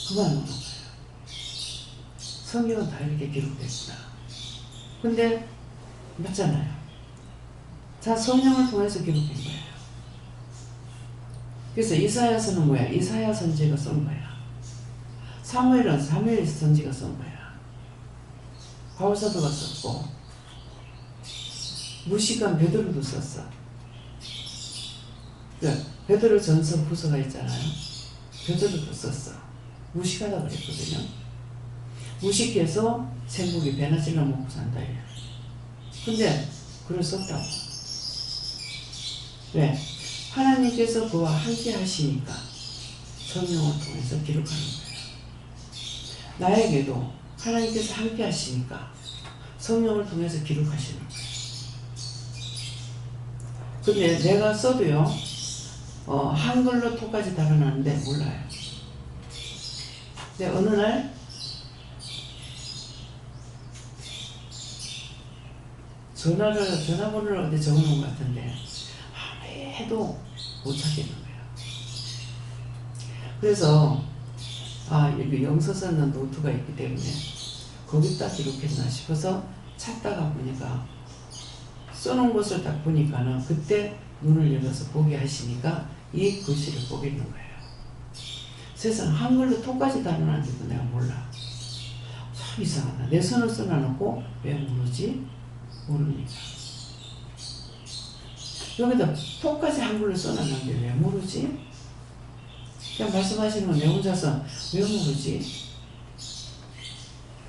그만 오는 거예요. 성경은 다 이렇게 기록됐구나. 근데 맞잖아요. 자, 성령을 통해서 기록된 거예요. 그래서 이사야서는 뭐야? 이사야 선지가 쓴 거야. 사무엘 선지가 쓴 거야. 바울사도가 썼고 무식한 베드로도 썼어. 베드로 전서 후서가 있잖아요. 베드로도 썼어. 무식하다 그랬거든요. 무식해서 생국이 배나 찔러 먹고 산다 이래. 근데 글을 썼다고. 왜? 하나님께서 그와 함께 하시니까 성령을 통해서 기록하는 거예요. 나에게도 하나님께서 함께 하시니까 성령을 통해서 기록하시는 거예요. 근데 내가 써도요, 한글로 토까지 달아놨는데 몰라요. 근데 어느 날 전화번호를 어디 적어놓은 것 같은데 아무리 해도 못 찾겠는 거예요. 그래서 여기 영서 쓰는 노트가 있기 때문에 거기다 기록했나 싶어서 찾다가 보니까 써놓은 것을 딱 보니까는 그때 눈을 열어서 보게 하시니까 이 글씨를 보겠는 거예요. 세상 한글로 토까지 다루는지도 내가 몰라. 참 이상하다. 내 손을 써놔놓고 왜 모르지? 모릅니다. 여기다 토까지 한글로 써놨는데 왜 모르지? 그냥 말씀하시는 건 내 혼자서 왜 모르지?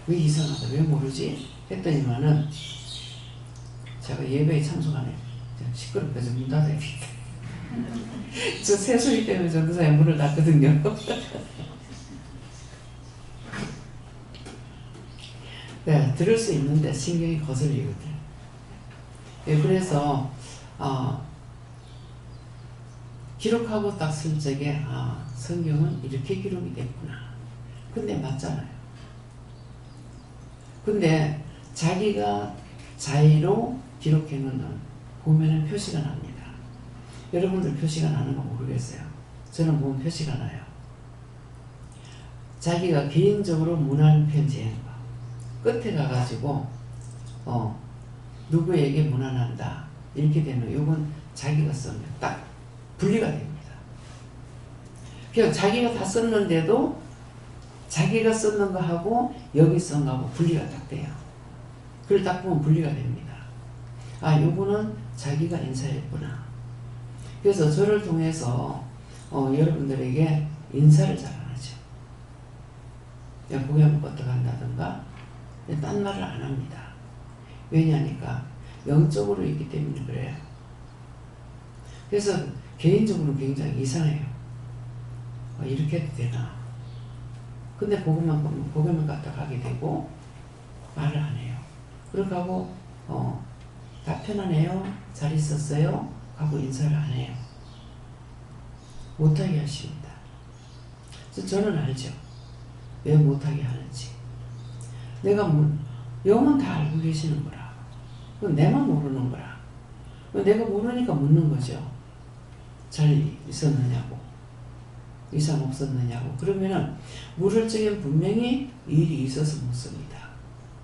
왜 이상하다? 왜 모르지? 했더니만은 제가 예배에 참석하네. 시끄럽게 좀 문 닫아야겠다. 저 새소리 때문에 전도사에 문을 닫거든요. 네, 들을 수 있는데 신경이 거슬리거든요. 네, 그래서 기록하고 딱 쓸 적에 성경은 이렇게 기록이 됐구나. 근데 맞잖아요. 근데 자기가 자의로 기록해놓는 보면은 표시가 납니다. 여러분들 표시가 나는 거 모르겠어요. 저는 보면 표시가 나요. 자기가 개인적으로 문안 편지한 거 끝에 가가지고 누구에게 문안한다 이렇게 되면 이건 자기가 쓰면 딱 분리가 됩니다. 그냥 자기가 다 썼는데도 자기가 썼는 거하고 여기 쓴 거하고 분리가 딱 돼요. 그걸 딱 보면 분리가 됩니다. 요거는 자기가 인사했구나. 그래서 저를 통해서 여러분들에게 인사를 잘 안 하죠. 그냥 고개 한번 뻗어간다든가 딴 말을 안 합니다. 왜냐니까 영적으로 있기 때문에 그래요. 그래서 개인적으로 굉장히 이상해요. 이렇게 해도 되나. 근데 그것만 보면 고개만 갖다 가게 되고 말을 안 해요. 그렇게 하고 다 편하네요. 잘 있었어요. 하고 인사를 안 해요. 못하게 하십니다. 그래서 저는 알죠. 왜 못하게 하는지. 내가 영은 다 알고 계시는 거라. 그건 내만 모르는 거라. 내가 모르니까 묻는 거죠. 잘 있었느냐고. 이상 없었느냐고. 그러면은 물을 적엔 분명히 일이 있어서 묻습니다.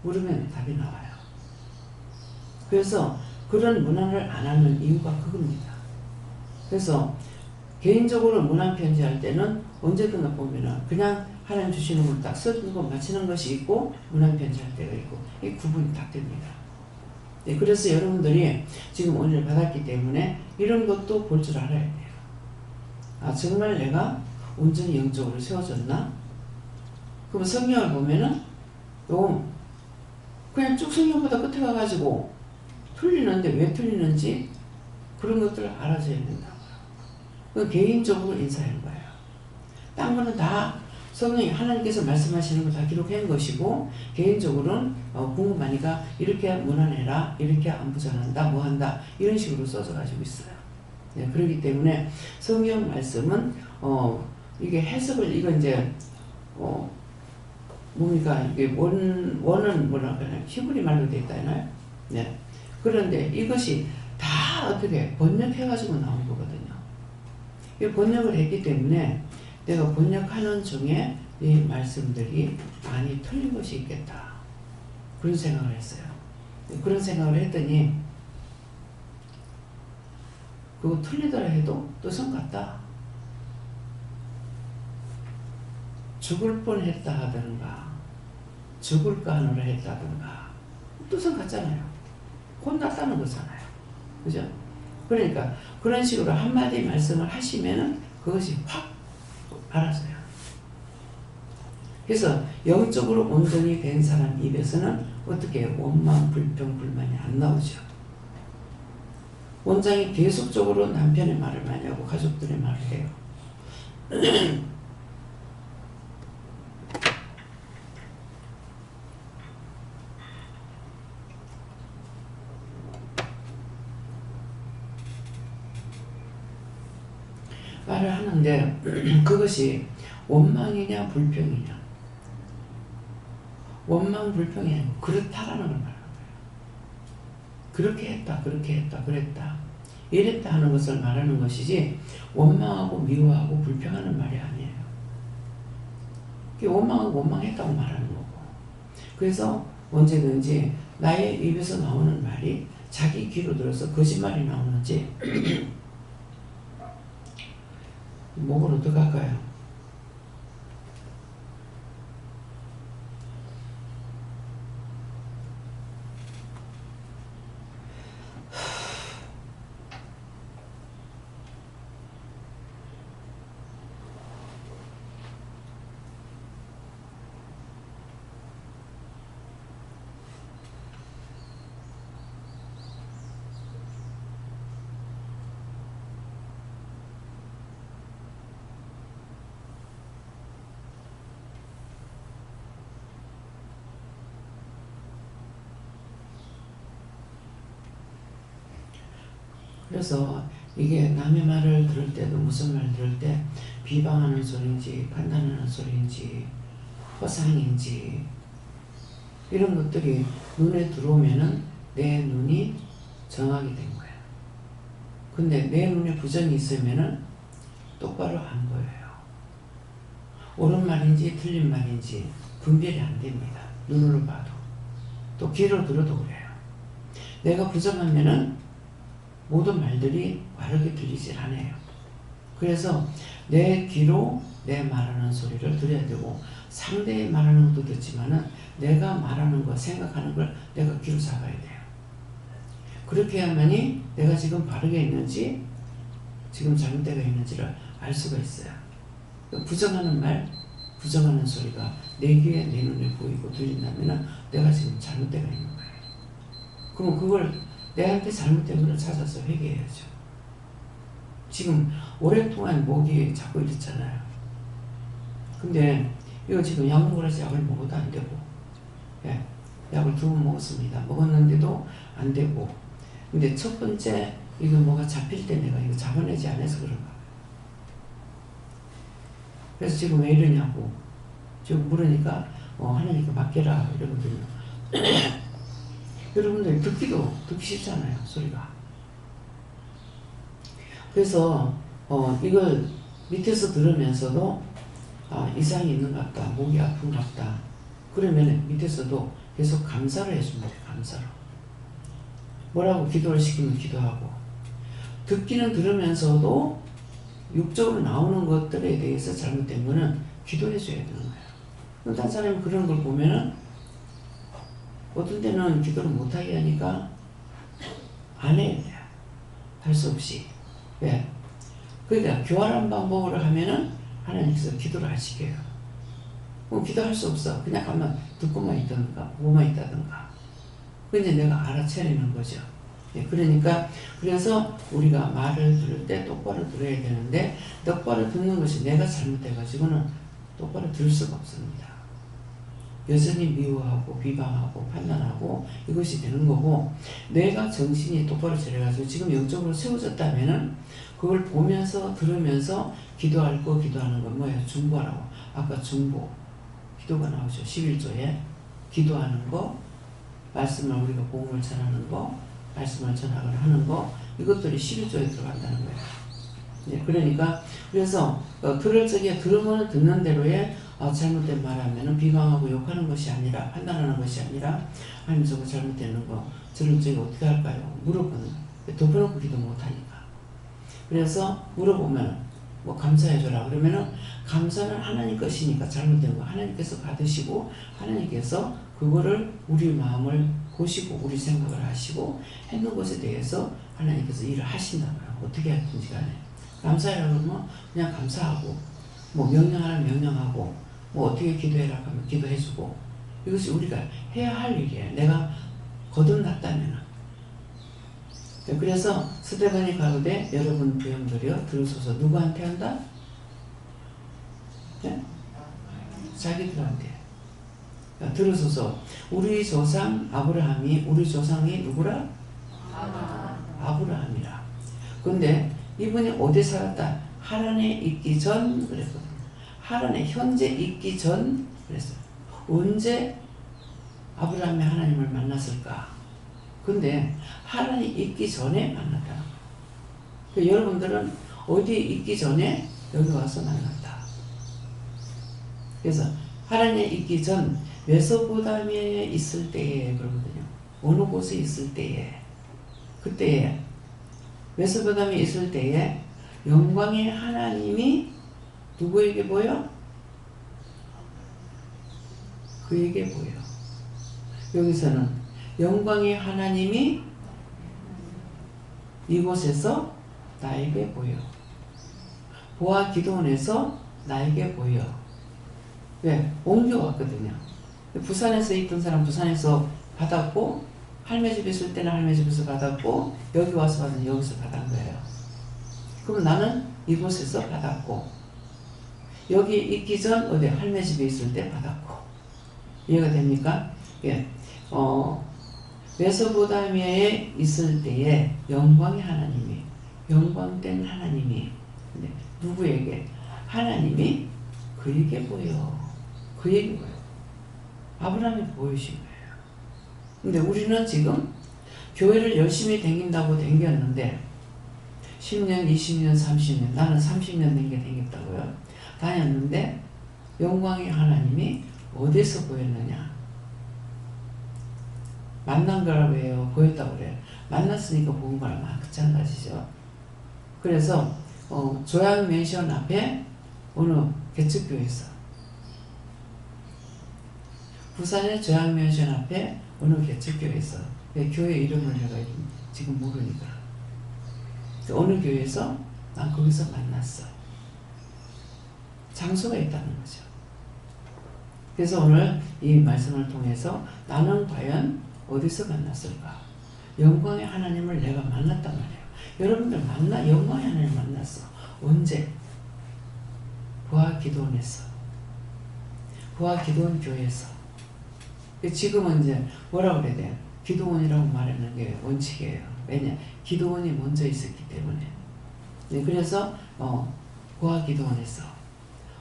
물으면 답이 나와요. 그래서 그런 문안을 안 하는 이유가 그겁니다. 그래서 개인적으로 문안 편지할 때는 언제든가 보면은 그냥 하나님 주시는 걸 딱 써주고 마치는 것이 있고 문안 편지할 때가 있고 이 구분이 딱 됩니다. 네, 그래서 여러분들이 지금 오늘 받았기 때문에 이런 것도 볼 줄 알아야 돼요. 정말 내가 온전히 영적으로 세워졌나? 그럼 성경을 보면은 그냥 쭉 성경보다 끝에 가가지고 틀리는데 왜 틀리는지 그런 것들을 알아줘야 된다고요. 개인적으로 인사하는 거예요. 딴 거는 다 성령이 하나님께서 말씀하시는 거 다 기록한 것이고 개인적으로는 궁금하니까 이렇게 문안해라, 이렇게 안부 전한다, 뭐 한다 이런 식으로 써서 가지고 있어요. 네, 그렇기 때문에 성경 말씀은 이게 해석을 이거 이제 뭡니까 이게 원은 뭐라 그러나 히브리 말로 되어 있다나요? 네. 그런데 이것이 다 어떻게 번역해가지고 나온 거거든요. 이 번역을 했기 때문에 내가 번역하는 중에 이 말씀들이 많이 틀린 것이 있겠다. 그런 생각을 했어요. 그런 생각을 했더니 그거 틀리더라 해도 또 성같다. 죽을 뻔했다 하든가 죽을까 하노라 했다든가 또 성같잖아요. 혼났다는 거잖아요. 그죠? 그러니까 그런 식으로 한마디 말씀을 하시면은 그것이 확 알아서요. 그래서 영적으로 온전히 된 사람 입에서는 어떻게 원망, 불평, 불만이 안 나오죠. 원장이 계속적으로 남편의 말을 많이 하고 가족들의 말을 해요. 말을 하는데 그것이 원망이냐 불평이냐. 원망 불평이 아니고 그렇다라는 걸 말하는 거예요. 그렇게 했다 그렇게 했다 그랬다 이랬다 하는 것을 말하는 것이지 원망하고 미워하고 불평하는 말이 아니에요. 원망하고 원망했다고 말하는 거고. 그래서 언제든지 나의 입에서 나오는 말이 자기 귀로 들어서 거짓말이 나오는지 목을 어떡할까요? 그래서 이게 남의 말을 들을 때도 무슨 말 들을 때 비방하는 소리인지 판단하는 소리인지 허상인지 이런 것들이 눈에 들어오면은 내 눈이 정하게 된 거예요. 근데 내 눈에 부정이 있으면은 똑바로 안 보여요. 옳은 말인지 틀린 말인지 분별이 안 됩니다. 눈으로 봐도. 또 귀로 들어도 그래요. 내가 부정하면은 모든 말들이 바르게 들리질 않아요. 그래서 내 귀로 내 말하는 소리를 들어야 되고 상대의 말하는 것도 듣지만은 내가 말하는 거 생각하는 걸 내가 귀로 잡아야 돼요. 그렇게 해야만이 내가 지금 바르게 있는지 지금 잘못되어 있는지를 알 수가 있어요. 부정하는 말, 부정하는 소리가 내 귀에 내 눈에 보이고 들린다면은 내가 지금 잘못되어 있는 거예요. 그럼 그걸 내한테 잘못된 걸 찾아서 회개해야죠. 지금 오랫동안 목이 자꾸 이랬잖아요. 근데 이거 지금 약 먹으라서 약을 먹어도 안 되고, 예, 약을 2번 먹었습니다. 먹었는데도 안 되고, 근데 첫 번째 이거 뭐가 잡힐 때 내가 이거 잡아내지 않아서 그런가. 그래서 지금 왜 이러냐고 지금 물으니까 하나님께 맡겨라 이러거든요. 여러분들 듣기 싫잖아요, 소리가. 그래서 이걸 밑에서 들으면서도 이상이 있는 것 같다, 목이 아픈 것 같다, 그러면 밑에서도 계속 감사를 해주면 돼요. 감사로 뭐라고 기도를 시키면 기도하고, 듣기는 들으면서도 육적으로 나오는 것들에 대해서 잘못된 거는 기도해줘야 되는 거예요. 다른 사람이 그런 걸 보면은 어떤 때는 기도를 못하게 하니까 안 해야 돼요. 할 수 없이. 왜? 그러니까 교활한 방법으로 하면은 하나님께서 기도를 안 시켜요. 그럼 기도할 수 없어. 그냥 가만 듣고만 있다든가 보고만 있다든가. 근데 내가 알아차리는 거죠. 예, 그러니까 그래서 우리가 말을 들을 때 똑바로 들어야 되는데 똑바로 듣는 것이 내가 잘못해가지고는 똑바로 들을 수가 없습니다. 여전히 미워하고 비방하고 판단하고 이것이 되는 거고, 내가 정신이 똑바로 차려가지고 지금 영적으로 세워졌다면은 그걸 보면서 들으면서 기도할 거 기도하는 건 뭐예요? 중보하라고. 아까 중보 기도가 나오죠. 11조에 기도하는 거, 말씀을 우리가 복음을 전하는 거, 말씀을 전하거나 하는 거, 이것들이 11조에 들어간다는 거예요. 네, 그러니까 그래서 들을 적에 들으면 듣는 대로의 잘못된 말하면은 비방하고 욕하는 것이 아니라, 판단하는 것이 아니라, 아니 저거 잘못되는 거 들을 적에 어떻게 할까요? 물어보는 거예요. 덮어놓고 기도 못하니까. 그래서 물어보면 뭐 감사해줘라 그러면은 감사는 하나님 것이니까 잘못된 거 하나님께서 받으시고 하나님께서 그거를 우리 마음을 보시고 우리 생각을 하시고 했는 것에 대해서 하나님께서 일을 하신다고요. 어떻게 하든지 간에. 감사해라 그러면 그냥 감사하고, 뭐 명령하라 명령하고, 뭐 어떻게 기도해라 하면 기도해주고, 이것이 우리가 해야 할 일이에요. 내가 거듭났다면. 그래서 스데반이 가로되 여러분 부형들이여 들으소서. 누구한테 한다? 네? 자기들한테. 들으소서. 우리 조상 아브라함이, 우리 조상이 누구라? 아브라함이라. 근데 이분이 어디 살았다? 하란에 있기 전 그랬거든요. 하란에 현재 있기 전 그랬어요. 언제 아브라함이 하나님을 만났을까? 근데 하란에 있기 전에 만났다. 그러니까 여러분들은 어디에 있기 전에 여기 와서 만났다. 그래서 하란에 있기 전 메소포타미아에 있을 때에 그러거든요. 어느 곳에 있을 때에. 그때에 메소포타미아에 있을 때에 영광의 하나님이 누구에게 보여? 그에게 보여. 여기서는 영광의 하나님이 이곳에서 나에게 보여. 보아 기도원에서 나에게 보여. 왜? 옮겨왔거든요. 부산에서 있던 사람 부산에서 받았고, 할매 집에 있을 때는 할매 집에서 받았고, 여기 와서 받은 여기서 받은 거예요. 그럼 나는 이곳에서 받았고, 여기 있기 전 어디 할매 집에 있을 때 받았고. 이해가 됩니까? 예. 메소포타미아에 있을 때에 영광의 하나님이, 영광된 하나님이, 누구에게? 하나님이 그에게 보여. 그에게 보여. 아브라함이 보여주신 거예요. 근데 우리는 지금 교회를 열심히 다닌다고 다녔는데 10년, 20년, 30년, 나는 30년 다녔다고요. 다녔는데 영광의 하나님이 어디서 보였느냐? 만난 거라고 해요? 보였다고 그래요? 만났으니까 본 거랑 마찬가지죠. 그래서 조양 맨션 앞에 어느 개척교회에서, 부산의 조양 맨션 앞에 어느 개척교회에서, 교회 이름을 내가 지금 모르니까 어느 교회에서 난 거기서 만났어. 장소가 있다는 거죠. 그래서 오늘 이 말씀을 통해서 나는 과연 어디서 만났을까? 영광의 하나님을 내가 만났단 말이에요. 여러분들 영광의 하나님을 만났어. 언제? 부하 기도원에서. 부하 기도원 교회에서. 지금은 이제 뭐라고 그래야 돼요? 기도원이라고 말하는 게 원칙이에요. 왜냐? 기도원이 먼저 있었기 때문에. 네, 그래서 부하 기도원에서.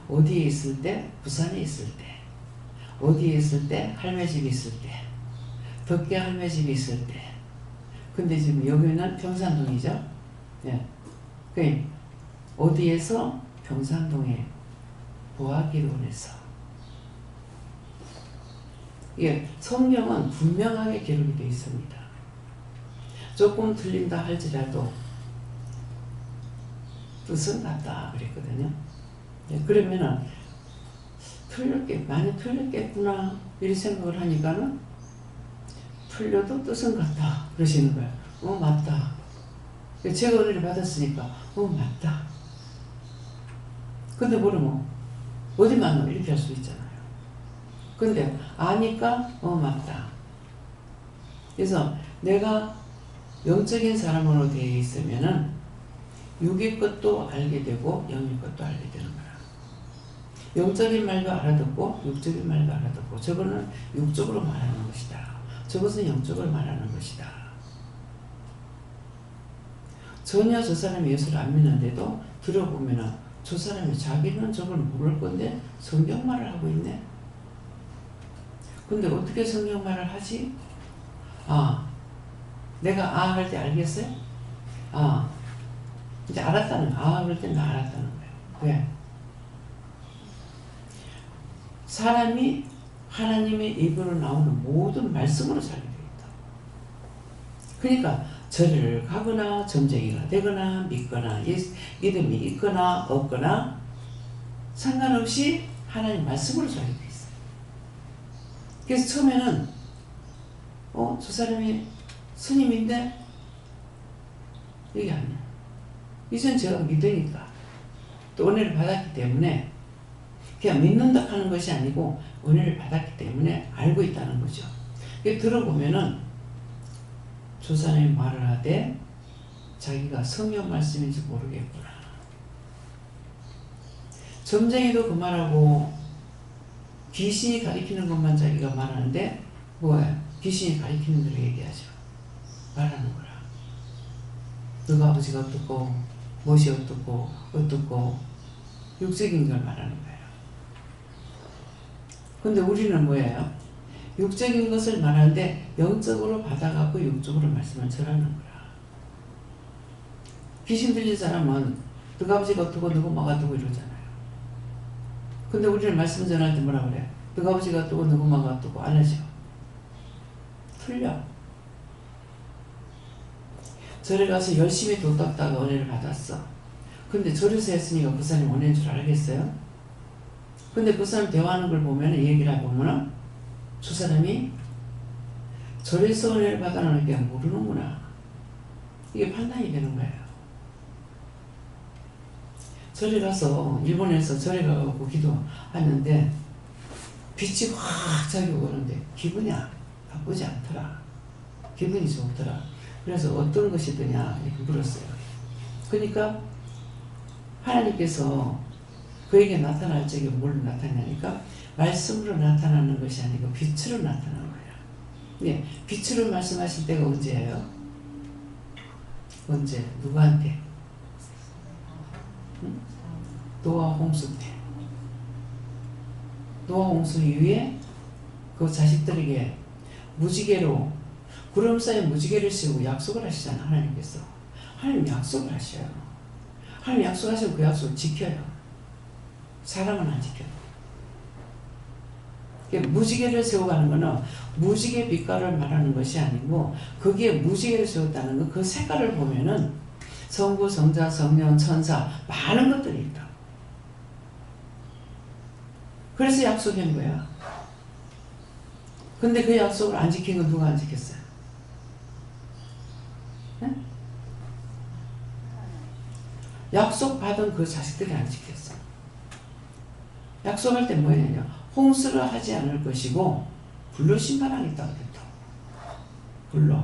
어디에 있을 때? 부산에 있을 때. 어디에 있을 때? 할매 집이 있을 때. 덕계 할매 집이 있을 때. 근데 지금 여기는 평산동이죠. 예. 그 어디에서? 평산동에 부하기도원에서. 예, 성경은 분명하게 기록이 되어 있습니다. 조금 틀린다 할지라도 뜻은 같다 그랬거든요. 예, 그러면은 많이 틀렸겠구나 이런 생각을 하니까는 틀려도 뜻은 같다 그러시는 거예요. 맞다. 제가 은혜를 받았으니까 맞다. 근데 모르면 어디 만나 이렇게 할 수 있잖아요. 근데 아니까 맞다. 그래서 내가 영적인 사람으로 되어 있으면은 육의 것도 알게 되고 영의 것도 알게 되는 거야. 영적인 말도 알아듣고 육적인 말도 알아듣고, 저거는 육적으로 말하는 것이다. 저것은 영적으로 말하는 것이다. 전혀 저 사람이 예수를 안 믿는데도 들어보면 저 사람이 자기는 저걸 모를 건데 성경말을 하고 있네. 근데 어떻게 성경말을 하지? 내가 할 때 알겠어요? 이제 알았다는 거야. 그럴 때 나 알았다는 거예요. 왜? 사람이 하나님의 입으로 나오는 모든 말씀으로 살게 되어 있다. 그러니까 절을 가거나 점쟁이가 되거나 믿거나 믿음이 있거나 없거나 상관없이 하나님 말씀으로 살게 되어 있어요. 그래서 처음에는 저 사람이 스님인데 이게 아니야. 이젠 제가 믿으니까 또 은혜를 받았기 때문에 그냥 믿는다 하는 것이 아니고 은혜를 받았기 때문에 알고 있다는 거죠. 들어보면은 저 사람이 말을 하되 자기가 성경 말씀인지 모르겠구나. 점쟁이도 그 말하고 귀신이 가리키는 것만 자기가 말하는데 뭐야? 귀신이 가리키는 대로 얘기하죠. 말하는 거라. 너가 아버지가 어떻고 무엇이 어떻고 육적인 걸 말하는 거예요. 근데 우리는 뭐예요? 육적인 것을 말하는데 영적으로 받아가고 육적으로 말씀을 전하는 거야. 귀신 들린 사람은 너가 아버지가 어떻고 너가 뭐가 어떻고 이러잖아요. 근데 우리는 말씀 전할 때 뭐라 그래? 너가 아버지가 어떻고 너가 뭐가 어떻고 안 하죠. 틀려. 절에 가서 열심히 돈 닦다가 은혜를 받았어. 근데 절에서 했으니까 그 사람이 은혜인 줄 알겠어요? 근데 그 사람 대화하는 걸 보면, 얘기를 해보면, 저 사람이 절에서 은혜를 받아놓은 게 모르는구나. 이게 판단이 되는 거예요. 절에 가서, 일본에서 절에 가고 기도하는데, 빛이 확 자기고 오는데, 기분이 나쁘지 않더라. 기분이 좋더라. 그래서 어떤 것이 드냐, 이렇게 물었어요. 그러니까, 하나님께서 그에게 나타날 적에 뭘로 나타나니까, 말씀으로 나타나는 것이 아니고, 빛으로 나타나는 거예요. 네, 빛으로 말씀하실 때가 언제예요? 언제? 누구한테? 응? 노아 홍수 때. 노아 홍수 이후에 그 자식들에게 무지개로, 구름 사이에 무지개를 씌우고 약속을 하시잖아, 하나님께서. 하나님 약속을 하셔요. 하나님 약속하시면 그 약속을 지켜요. 사람은 안 지켜요. 무지개를 세워가는 것은 무지개 빛깔을 말하는 것이 아니고, 거기에 무지개를 세웠다는 건 그 색깔을 보면은 성부, 성자, 성령, 천사 많은 것들이 있다. 그래서 약속한 거야. 근데 그 약속을 안 지킨 건 누가 안 지켰어요? 네? 약속 받은 그 자식들이 안 지켰어. 약속할 때 뭐냐면 홍수를 하지 않을 것이고 불로 심판하겠다고 했다. 불로.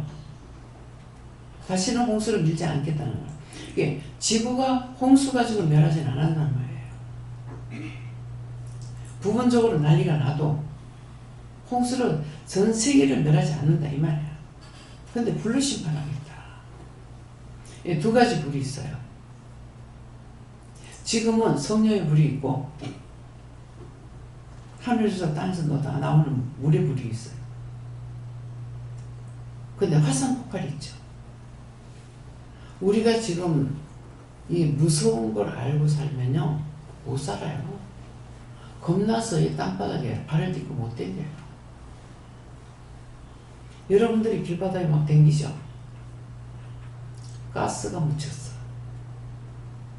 다시는 홍수를 밀지 않겠다는 거야. 이게 지구가 홍수 가지고 멸하진 않았단 말이에요. 부분적으로 난리가 나도 홍수를 전 세계를 멸하지 않는다 이 말이야. 근데 불로 심판하겠다. 두 가지 불이 있어요. 지금은 성령의 불이 있고 하늘에서 땅에서 나오는 물의 불이 있어요. 근데 화산 폭발이 있죠. 우리가 지금 이 무서운 걸 알고 살면요 못 살아요. 겁나서 이 땅바닥에 발을 딛고 못 댕겨요. 여러분들이 길바닥에 막 댕기죠. 가스가 묻혔어.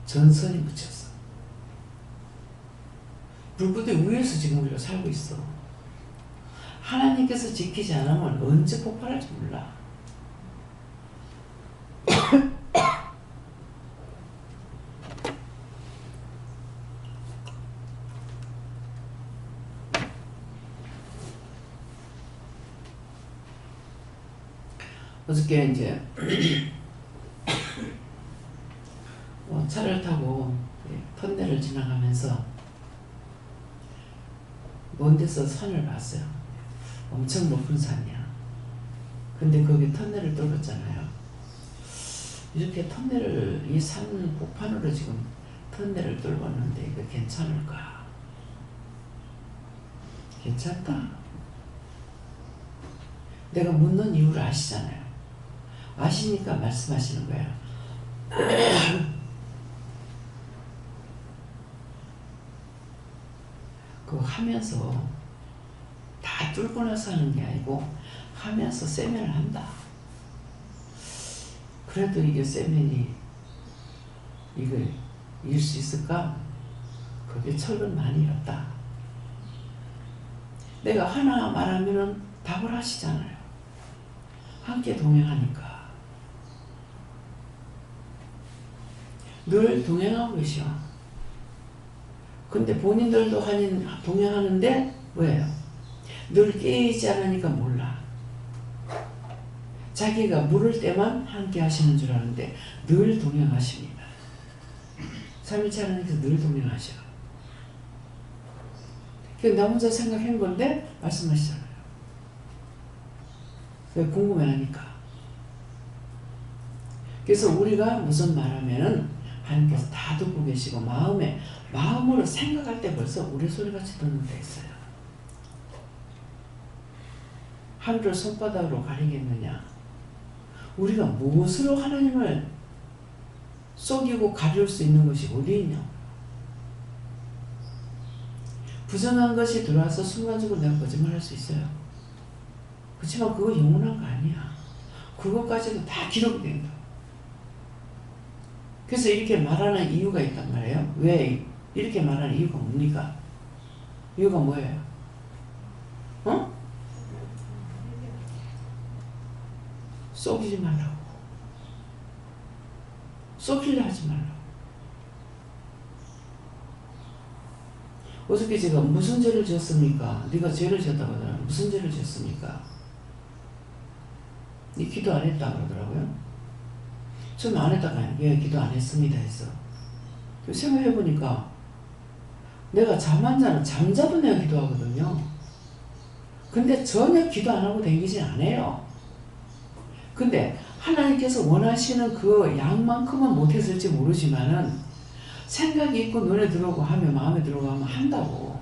전선이 묻혔어. 불부대 위에서 지금 우리가 살고 있어. 하나님께서 지키지 않으면 언제 폭발할지 몰라. 어저께 이제 차를 타고 터널을 지나가면서 먼 데서 산을 봤어요. 엄청 높은 산이야. 근데 거기 터널을 뚫었잖아요. 이렇게 터널을, 이 산 복판으로 지금 터널을 뚫었는데 이거 괜찮을까? 괜찮다. 내가 묻는 이유를 아시잖아요. 아시니까 말씀하시는 거예요. 그거 하면서 다 뚫고 나서 하는 게 아니고 하면서 세면을 한다. 그래도 이게 세면이 이걸 이길 수 있을까? 그게 철은 많이 없다. 내가 하나 말하면은 답을 하시잖아요. 함께 동행하니까. 늘 동행하고 계셔. 근데 본인들도 동행하는데 뭐예요? 늘 깨이지 않으니까 몰라. 자기가 물을 때만 함께 하시는 줄 아는데 늘 동행하십니다. 삼일째 하나님께서 늘 동행하셔. 나 혼자 생각한 건데 말씀하시잖아요. 궁금해하니까. 그래서 우리가 무슨 말하면은 하나님께서 다 듣고 계시고 마음으로 생각할 때 벌써 우리 소리같이 듣는 데 있어요. 하늘을 손바닥으로 가리겠느냐? 우리가 무엇으로 하나님을 속이고 가릴 수 있는 것이 어디 있냐? 부정한 것이 들어와서 순간적으로 내가 거짓말할 수 있어요. 그렇지만 그거 영원한 거 아니야. 그것까지도 다 기록이 된다. 그래서 이렇게 말하는 이유가 있단 말이에요. 왜 이렇게 말하는 이유가 뭡니까? 이유가 뭐예요? 어? 쏘기지 말라고. 쏘기를 하지 말라고. 어저께 제가 무슨 죄를 지었습니까? 네가 죄를 지었다고 하더라고요. 무슨 죄를 지었습니까? 네 기도 안 했다 그러더라고요. 처음에 안 했다가 예 기도 안 했습니다 했어. 생각해보니까 내가 잠한 자는 잠자도 내가 기도하거든요. 근데 전혀 기도 안 하고 다니진 않아요. 근데 하나님께서 원하시는 그 양만큼은 못했을지 모르지만은 생각이 있고 눈에 들어오고 하면 마음에 들어오고 하면 한다고.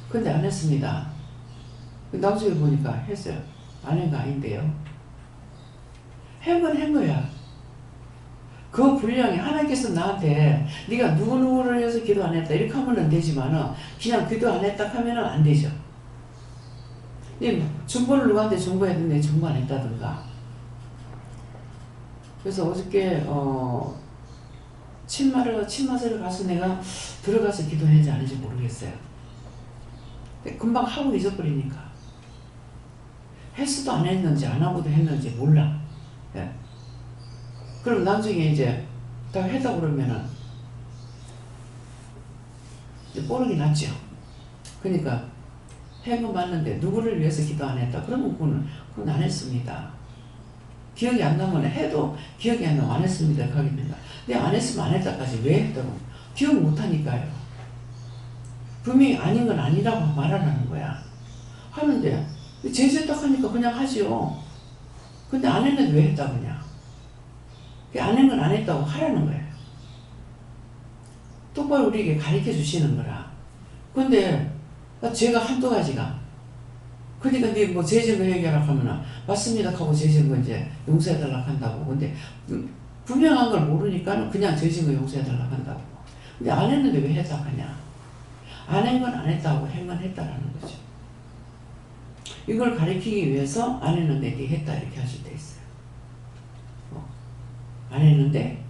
근데 안 했습니다. 나중에 보니까 했어요. 안 한 거 아닌데요. 한 건 한 거야. 그 분량이 하나님께서 나한테 네가 누구누구를 위해서 기도 안 했다 이렇게 하면 되지만은 그냥 기도 안 했다 하면은 안 되죠. 중보를 누구한테 중보해야 되는데 중보 안 했다든가. 그래서 어저께 침마새를 가서 내가 들어가서 기도했는지 아닌지 모르겠어요. 금방 하고 잊어버리니까. 했어도 안 했는지 안 하고도 했는지 몰라. 예. 그럼 나중에 이제 다 했다 그러면은 이제 뽀록이 났죠. 그러니까 한 건 맞는데 누구를 위해서 기도 안 했다. 그러면 그건 안 했습니다. 기억이 안 나면 해도 기억이 안 나면 안 했습니다. 가겠는가. 근데 안 했으면 안 했다까지 왜 했다고? 기억 못 하니까요. 분명히 아닌 건 아니라고 말하라는 거야. 하는데 제재 딱 하니까 그냥 하지요. 근데 안 했는데 왜 했다고 그냥. 안 한 건 안 했다고 하라는 거예요. 똑바로 우리에게 가르쳐 주시는 거라. 근데 죄가 한두 가지가. 그러니까 뭐 죄증거 해결하라고 하면은 맞습니다 하고 죄증거 이제 용서해달라고 한다고. 근데 분명한 걸 모르니까 그냥 죄증거 용서해달라고 한다고. 근데 안 했는데 왜 했다고 하냐. 안 한 건 안 했다고 한 건 했다라는 거죠. 이걸 가르치기 위해서 안 했는데 네 했다 이렇게 하실 때 있어요. 안 했는데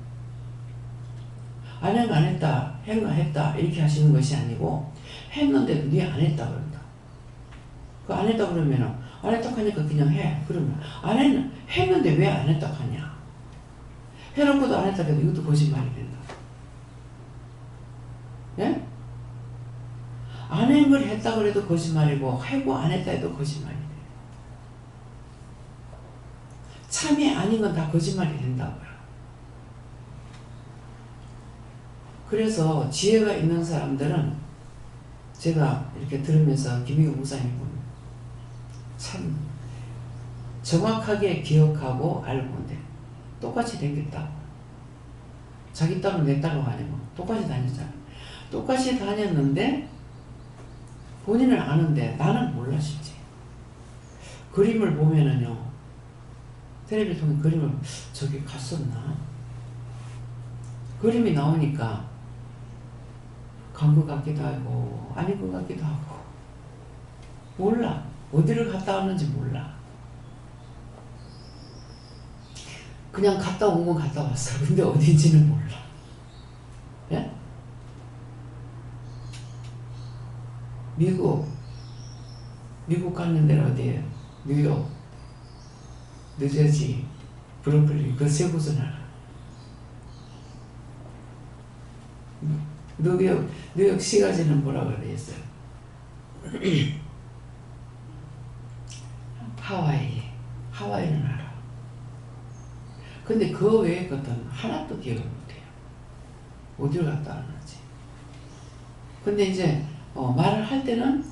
안 한 거 안 했다 한 거 했다 이렇게 하시는 것이 아니고 했는데도 네 안 했다 그런다. 그 안 했다 그러면은 안 했다 하니까 그냥 해. 그러면 했는데 왜 안 했다 하냐. 해놓고도 안 했다 해도 이것도 거짓말이 된다. 예? 안 한 걸 했다 그래도 거짓말이고 하고 안 했다 해도 거짓말이 돼. 참이 아닌 건 다 거짓말이 된다고요. 그래서 지혜가 있는 사람들은 제가 이렇게 들으면서 김희경 목사님 보면 참 정확하게 기억하고 알고 돼. 똑같이 생겼다고. 자기 따로 내 따로 아니고 똑같이 다녔잖아. 똑같이 다녔는데 본인은 아는데 나는 몰라 실제. 그림을 보면은요. 텔레비를 통해 그림을 저기 갔었나? 그림이 나오니까 간 것 같기도 하고 아닌 것 같기도 하고 몰라. 어디를 갔다 왔는지 몰라. 그냥 갔다 온 건 갔다 왔어. 근데 어딘지는 몰라. 예? 미국 가는 데는 어디예요? 뉴욕, 뉴저지, 브루클린 그 세 곳은 알아. 뉴욕 시가지는 뭐라 그랬어요? 하와이는 알아. 근데 그 외의 것들은 하나도 기억을 못해요. 어디를 갔다 왔는지. 근데 이제 말을 할 때는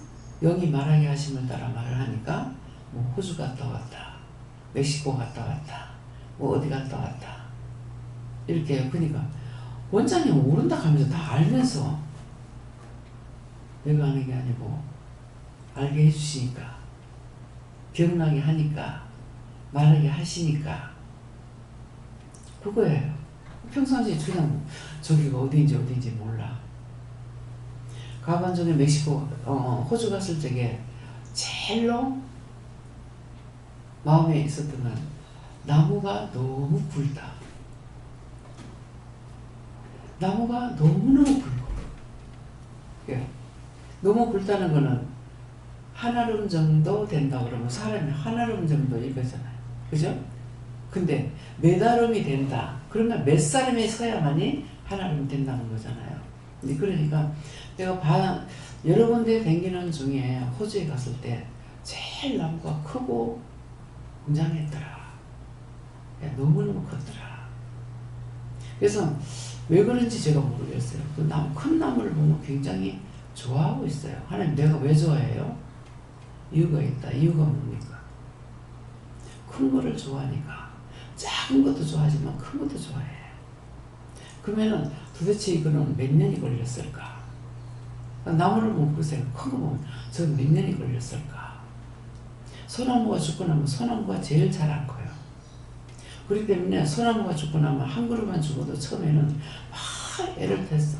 영이 말하게 하심을 따라 말을 하니까 뭐 호주 갔다 왔다, 멕시코 갔다 왔다, 뭐 어디 갔다 왔다 이렇게. 그러니까 원장님 모른다 하면서 다 알면서 내가 하는 게 아니고 알게 해주시니까 기억나게 하니까 말하게 하시니까 그거예요. 평상시에 그냥 저기가 어디인지 몰라. 가ban 전에 멕시코 호주 갔을 적에 제일로 마음에 있었던 건 나무가 너무 굵다. 나무가 너무너무 굵어. 예. 너무 굵다는 거는 한아름 정도 된다고 그러면 사람이 한아름 정도 이거잖아요. 그죠? 근데 몇 아름이 된다. 그러면 몇 사람이 서야만이 한아름이 된다는 거잖아요. 근데 그러니까 내가 여러 군데 댕기는 중에 호주에 갔을 때 제일 나무가 크고 웅장했더라. 너무너무 컸더라. 그래서 왜 그런지 제가 모르겠어요. 그 큰 나무를 보면 굉장히 좋아하고 있어요. 하나님 내가 왜 좋아해요? 이유가 있다. 이유가 뭡니까? 큰 거를 좋아하니까. 작은 것도 좋아하지만 큰 것도 좋아해. 그러면은 도대체 이거는 몇 년이 걸렸을까? 나무를 보고 보세요. 큰 거 보면 저 몇 년이 걸렸을까? 소나무가 죽고 나면 소나무가 제일 잘 안 커요. 그렇기 때문에 소나무가 죽고 나면 한 그루만 죽어도 처음에는 막 애를 댔어.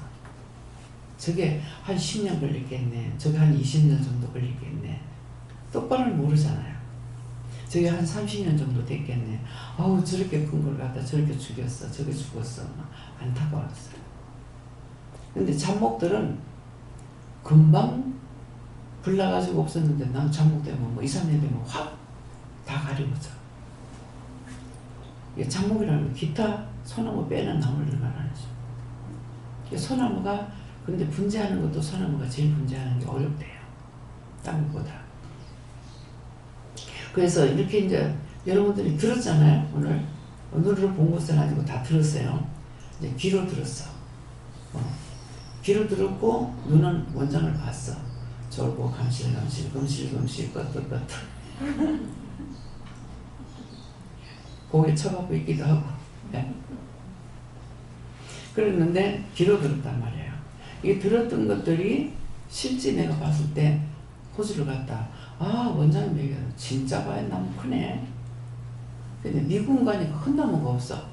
저게 한 10년 걸리겠네. 저게 한 20년 정도 걸리겠네. 똑바로 모르잖아요. 저게 한 30년 정도 됐겠네. 아우 저렇게 큰 걸 갖다 저렇게 죽였어. 저게 죽었어. 안타까웠어요. 근데 잡목들은 금방 불 나가지고 없었는데 난 잡목 되면 뭐 2, 3년 되면 확 다 가려워져. 잡목이라는 건 기타 소나무 빼는 나무를 말하죠. 소나무가 근데 분재하는 것도 소나무가 제일 분재하는 게 어렵대요. 다른 것보다. 그래서 이렇게 이제 여러분들이 들었잖아요. 오늘 눈으로 본 것은 아니고 다 들었어요. 이제 귀로 들었어. 귀로 들었고 눈은 원장을 봤어. 졸고 감실감실 검실검실 껐떡껐떡 고개 쳐박고 있기도 하고. 네. 그랬는데 귀로 들었단 말이에요. 이 들었던 것들이 실제 내가 봤을 때 호주를 갔다. 아 원장님 얘기하는 진짜 봐야 나무 크네. 근데 미군 가니까 큰 나무가 없어.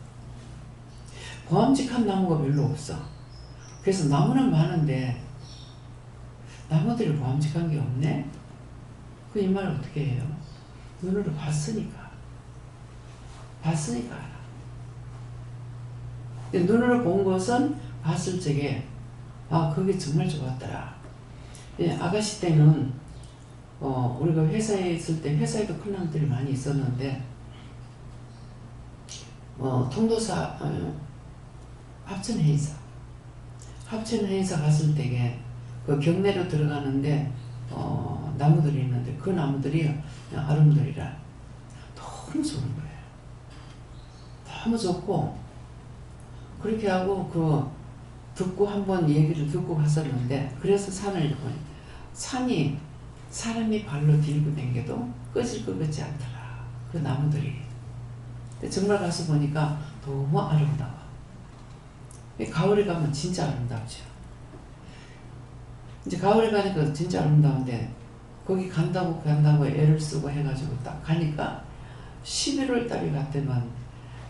보암직한 나무가 별로 없어. 그래서 나무는 많은데 나무들이 보암직한 게 없네. 그 이 말을 어떻게 해요? 눈으로 봤으니까 알아. 눈으로 본 것은 봤을 적에 아 그게 정말 좋았더라. 아가씨 때는 우리가 회사에 있을 때 회사에도 큰 나무들이 많이 있었는데 통도사 합천 회의사 갔을 때에 그 경내로 들어가는데 나무들이 있는데 그 나무들이 그냥 아름들이라 너무 좋은 거예요. 너무 좋고 그렇게 하고 듣고 한번 얘기를 듣고 갔었는데 그래서 산이 사람이 발로 들고 댕겨도 꺼질 것 같지 않더라. 그 나무들이. 근데 정말 가서 보니까 너무 아름다워. 가을에 가면 진짜 아름답죠. 이제 가을에 가니까 진짜 아름다운데 거기 간다고 애를 쓰고 해가지고 딱 가니까 11월 달에 갔더만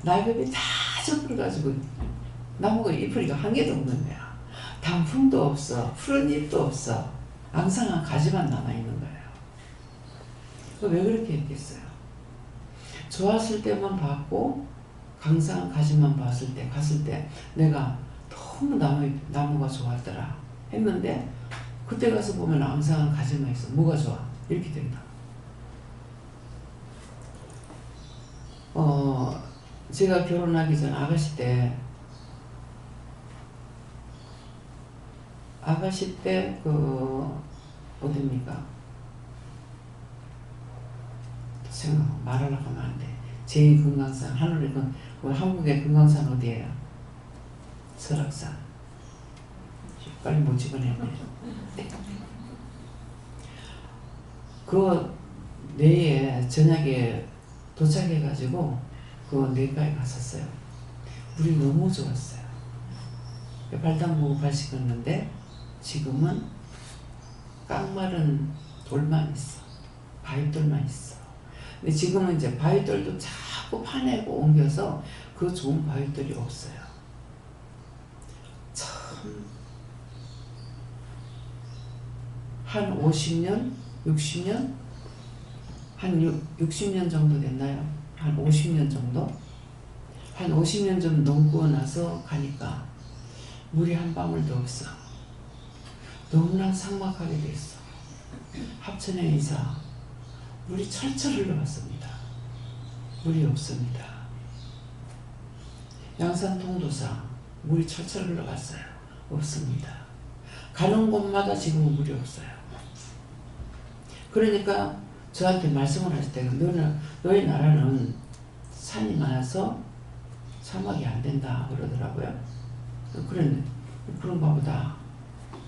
낙엽이 다 젖어가지고 나무가 이풀이가 한 개도 없는 거야. 단풍도 없어. 푸른 잎도 없어. 앙상한 가지만 남아있는 거예요. 왜 그렇게 했겠어요? 좋았을 때만 봤고 강상한 가지만 갔을 때 내가 너무 나무가 좋았더라 했는데 그때 가서 보면 앙상한 가지만 있어. 뭐가 좋아? 이렇게 된다. 제가 결혼하기 전 아가씨 때 어딥니까? 생각 말하려고 하면 안 돼. 제2금강산 하늘의 한국의 금강산 어디예요? 설악산. 빨리 못 집어내네. 그 내에 저녁에 도착해가지고 그 내과에 갔었어요. 물이 너무 좋았어요. 발 담그고 발 씻었는데 지금은 깡마른 돌만 있어. 바위돌만 있어. 근데 지금은 이제 바위돌도 자꾸 파내고 옮겨서 그 좋은 바위돌이 없어요. 참 한 50년? 60년? 한 60년 정도 됐나요? 한 50년 정도? 한 50년 좀 넘고 나서 가니까 물이 한 방울도 없어. 너무나 삭막하게 됐어. 합천의 이사 물이 철철 흘러갔습니다. 물이 없습니다. 양산 통도사 물이 철철 흘러갔어요. 없습니다. 가는 곳마다 지금은 물이 없어요. 그러니까 저한테 말씀을 하실 때 너희 나라는 산이 많아서 사막이 안 된다 그러더라고요. 그런가 보다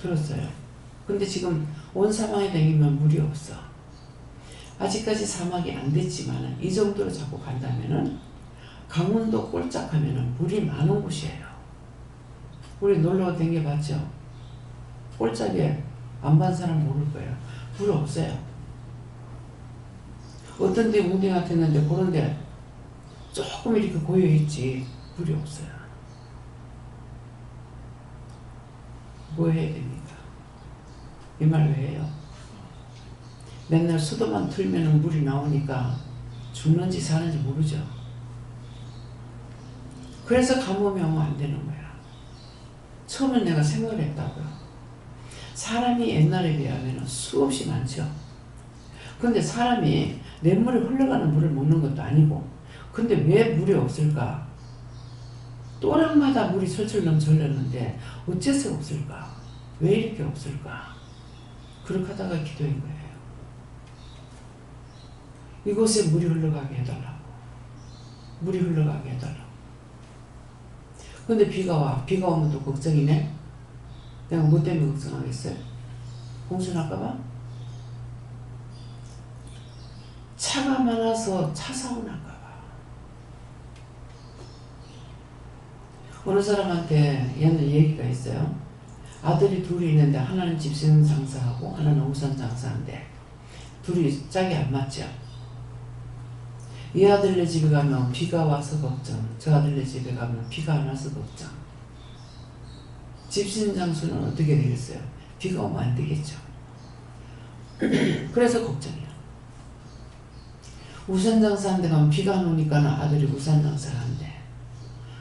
들었어요. 근데 지금 온 사막에 다니면 물이 없어. 아직까지 사막이 안 됐지만 이 정도로 자꾸 간다면은 강원도 꼴짝하면은 물이 많은 곳이에요. 우리 놀러 다녀봤죠? 꼴짝에 안 반 사람 모를 거예요. 물 없어요. 어떤 데 웅덩이 같았는데 그런데 조금 이렇게 고여있지 물이 없어요. 뭐 해야 됩니까? 이 말 왜 해요? 맨날 수도만 틀면 물이 나오니까 죽는지 사는지 모르죠. 그래서 가뭄이 오면 안 되는 거야. 처음에 내가 생각을 했다고요. 사람이 옛날에 비하면 수없이 많죠. 근데 사람이 냇물에 흘러가는 물을 먹는 것도 아니고, 근데 왜 물이 없을까? 또랑마다 물이 철철 넘쳐흘렀는데 어째서 없을까? 왜 이렇게 없을까? 그렇게 하다가 기도한 거예요. 이곳에 물이 흘러가게 해달라고. 물이 흘러가게 해달라고. 근데 비가 와. 비가 오면 또 걱정이네. 내가 뭐 때문에 걱정하겠어요? 공순할까봐? 차가 많아서 차 사고 날까봐. 어느 사람한테 옛날 얘기가 있어요. 아들이 둘이 있는데 하나는 집신 장사하고 하나는 우산 장사인데 둘이 짝이 안 맞죠. 이 아들네 집에 가면 비가 와서 걱정, 저 아들네 집에 가면 비가 안 와서 걱정. 집신 장수는 어떻게 되겠어요? 비가 오면 안 되겠죠. 그래서 걱정이야. 우산 장사하는데 가면 비가 안 오니까 아들이 우산 장사를 한대.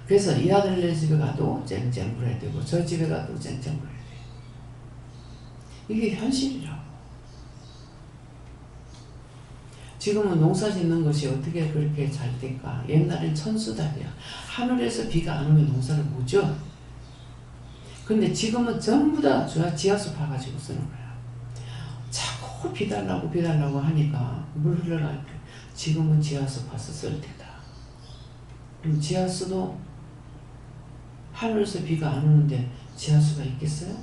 그래서 이 아들네 집에 가도 쨍쨍 불어야 되고 저 집에 가도 쨍쨍 불어야 돼. 이게 현실이라고. 지금은 농사 짓는 것이 어떻게 그렇게 잘 될까? 옛날엔 천수답이야. 하늘에서 비가 안 오면 농사를 못 지어. 근데 지금은 전부 다 지하수 파가지고 쓰는 거야. 자꾸 비 달라고 하니까 물 흘러갈 때 지금은 지하수 파서 쓸 때다. 그럼 지하수도 하늘에서 비가 안 오는데 지하수가 있겠어요?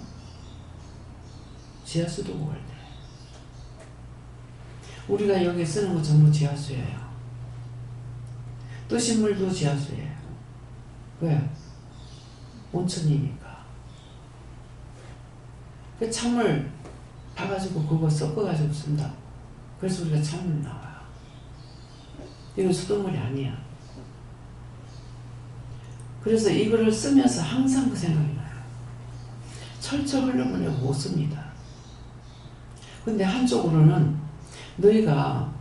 지하수도 못 갈 때. 우리가 여기 쓰는 거 전부 지하수예요. 뜨신물도 지하수예요. 왜? 온천이니까. 그 찬물 봐가지고 그거 섞어가지고 쓴다. 그래서 우리가 찬물이 나와요. 이건 수돗물이 아니야. 그래서 이거를 쓰면서 항상 그 생각이 나요. 철철 흘러보내고 못 씁니다. 근데 한쪽으로는 너희가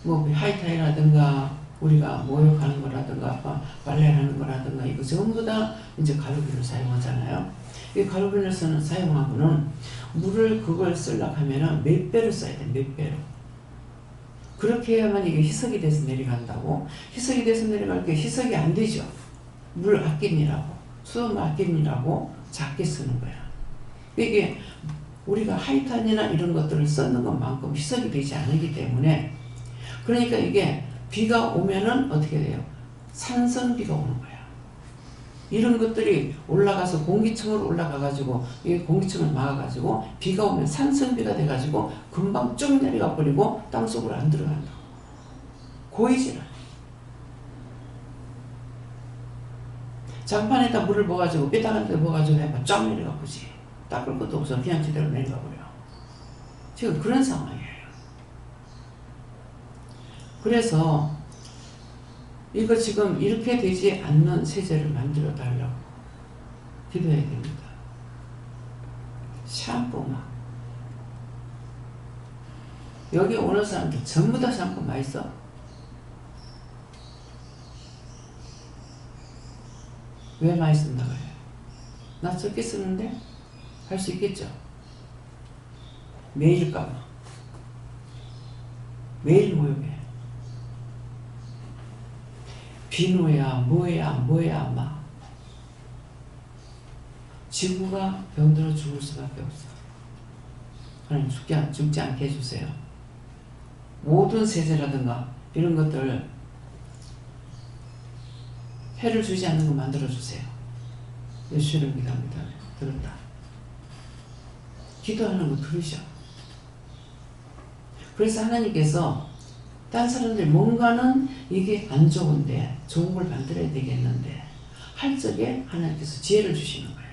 뭐 하이타이라든가 우리가 모욕하는 거라든가 빨래하는 거라든가 이거 전부 다 이제 가루비누를 사용하잖아요. 이 가루비누를 사용하고는 물을 그걸 쓰려고 하면은 몇 배로 써야 돼. 몇 배로. 그렇게 해야만 이게 희석이 돼서 내려간다고. 희석이 돼서 내려갈 게 희석이 안 되죠. 물 아끼느라고 수돗물 아끼느라고 작게 쓰는 거야. 이게 우리가 하이탄이나 이런 것들을 쓰는 것만큼 희석이 되지 않기 때문에, 그러니까 이게 비가 오면은 어떻게 돼요? 산성비가 오는 거야. 이런 것들이 올라가서 공기층으로 올라가가지고 이 공기층을 막아가지고 비가 오면 산성비가 돼가지고 금방 쭉 내려가 버리고 땅속으로 안 들어간다고. 고이질 않아. 장판에다 물을 부어가지고 삐딱한데 부어가지고 해봐 쫙 내려가 보지. 닦을 것도 없어. 그냥 제대로 내려가 버려. 지금 그런 상황이에요. 그래서 이거 지금 이렇게 되지 않는 세제를 만들어 달라고 기도해야 됩니다. 샴푸만. 여기 오는 사람들 전부 다 샴푸 많이 써. 왜 많이 쓴다 그래요? 나 적게 쓰는데? 할 수 있겠죠? 매일일까봐. 매일 모욕해. 비누야 뭐야 막 지구가 병들어 죽을 수밖에 없어. 하나님 죽지 않게 해주세요. 모든 세제라든가 이런 것들 해를 주지 않는 거 만들어주세요. 예수를 기도합니다. 들었다. 기도하는 거 들으셔. 그래서 하나님께서 딴 사람들 뭔가는 이게 안 좋은데 좋은 걸 만들어야 되겠는데 할 적에 하나님께서 지혜를 주시는 거예요.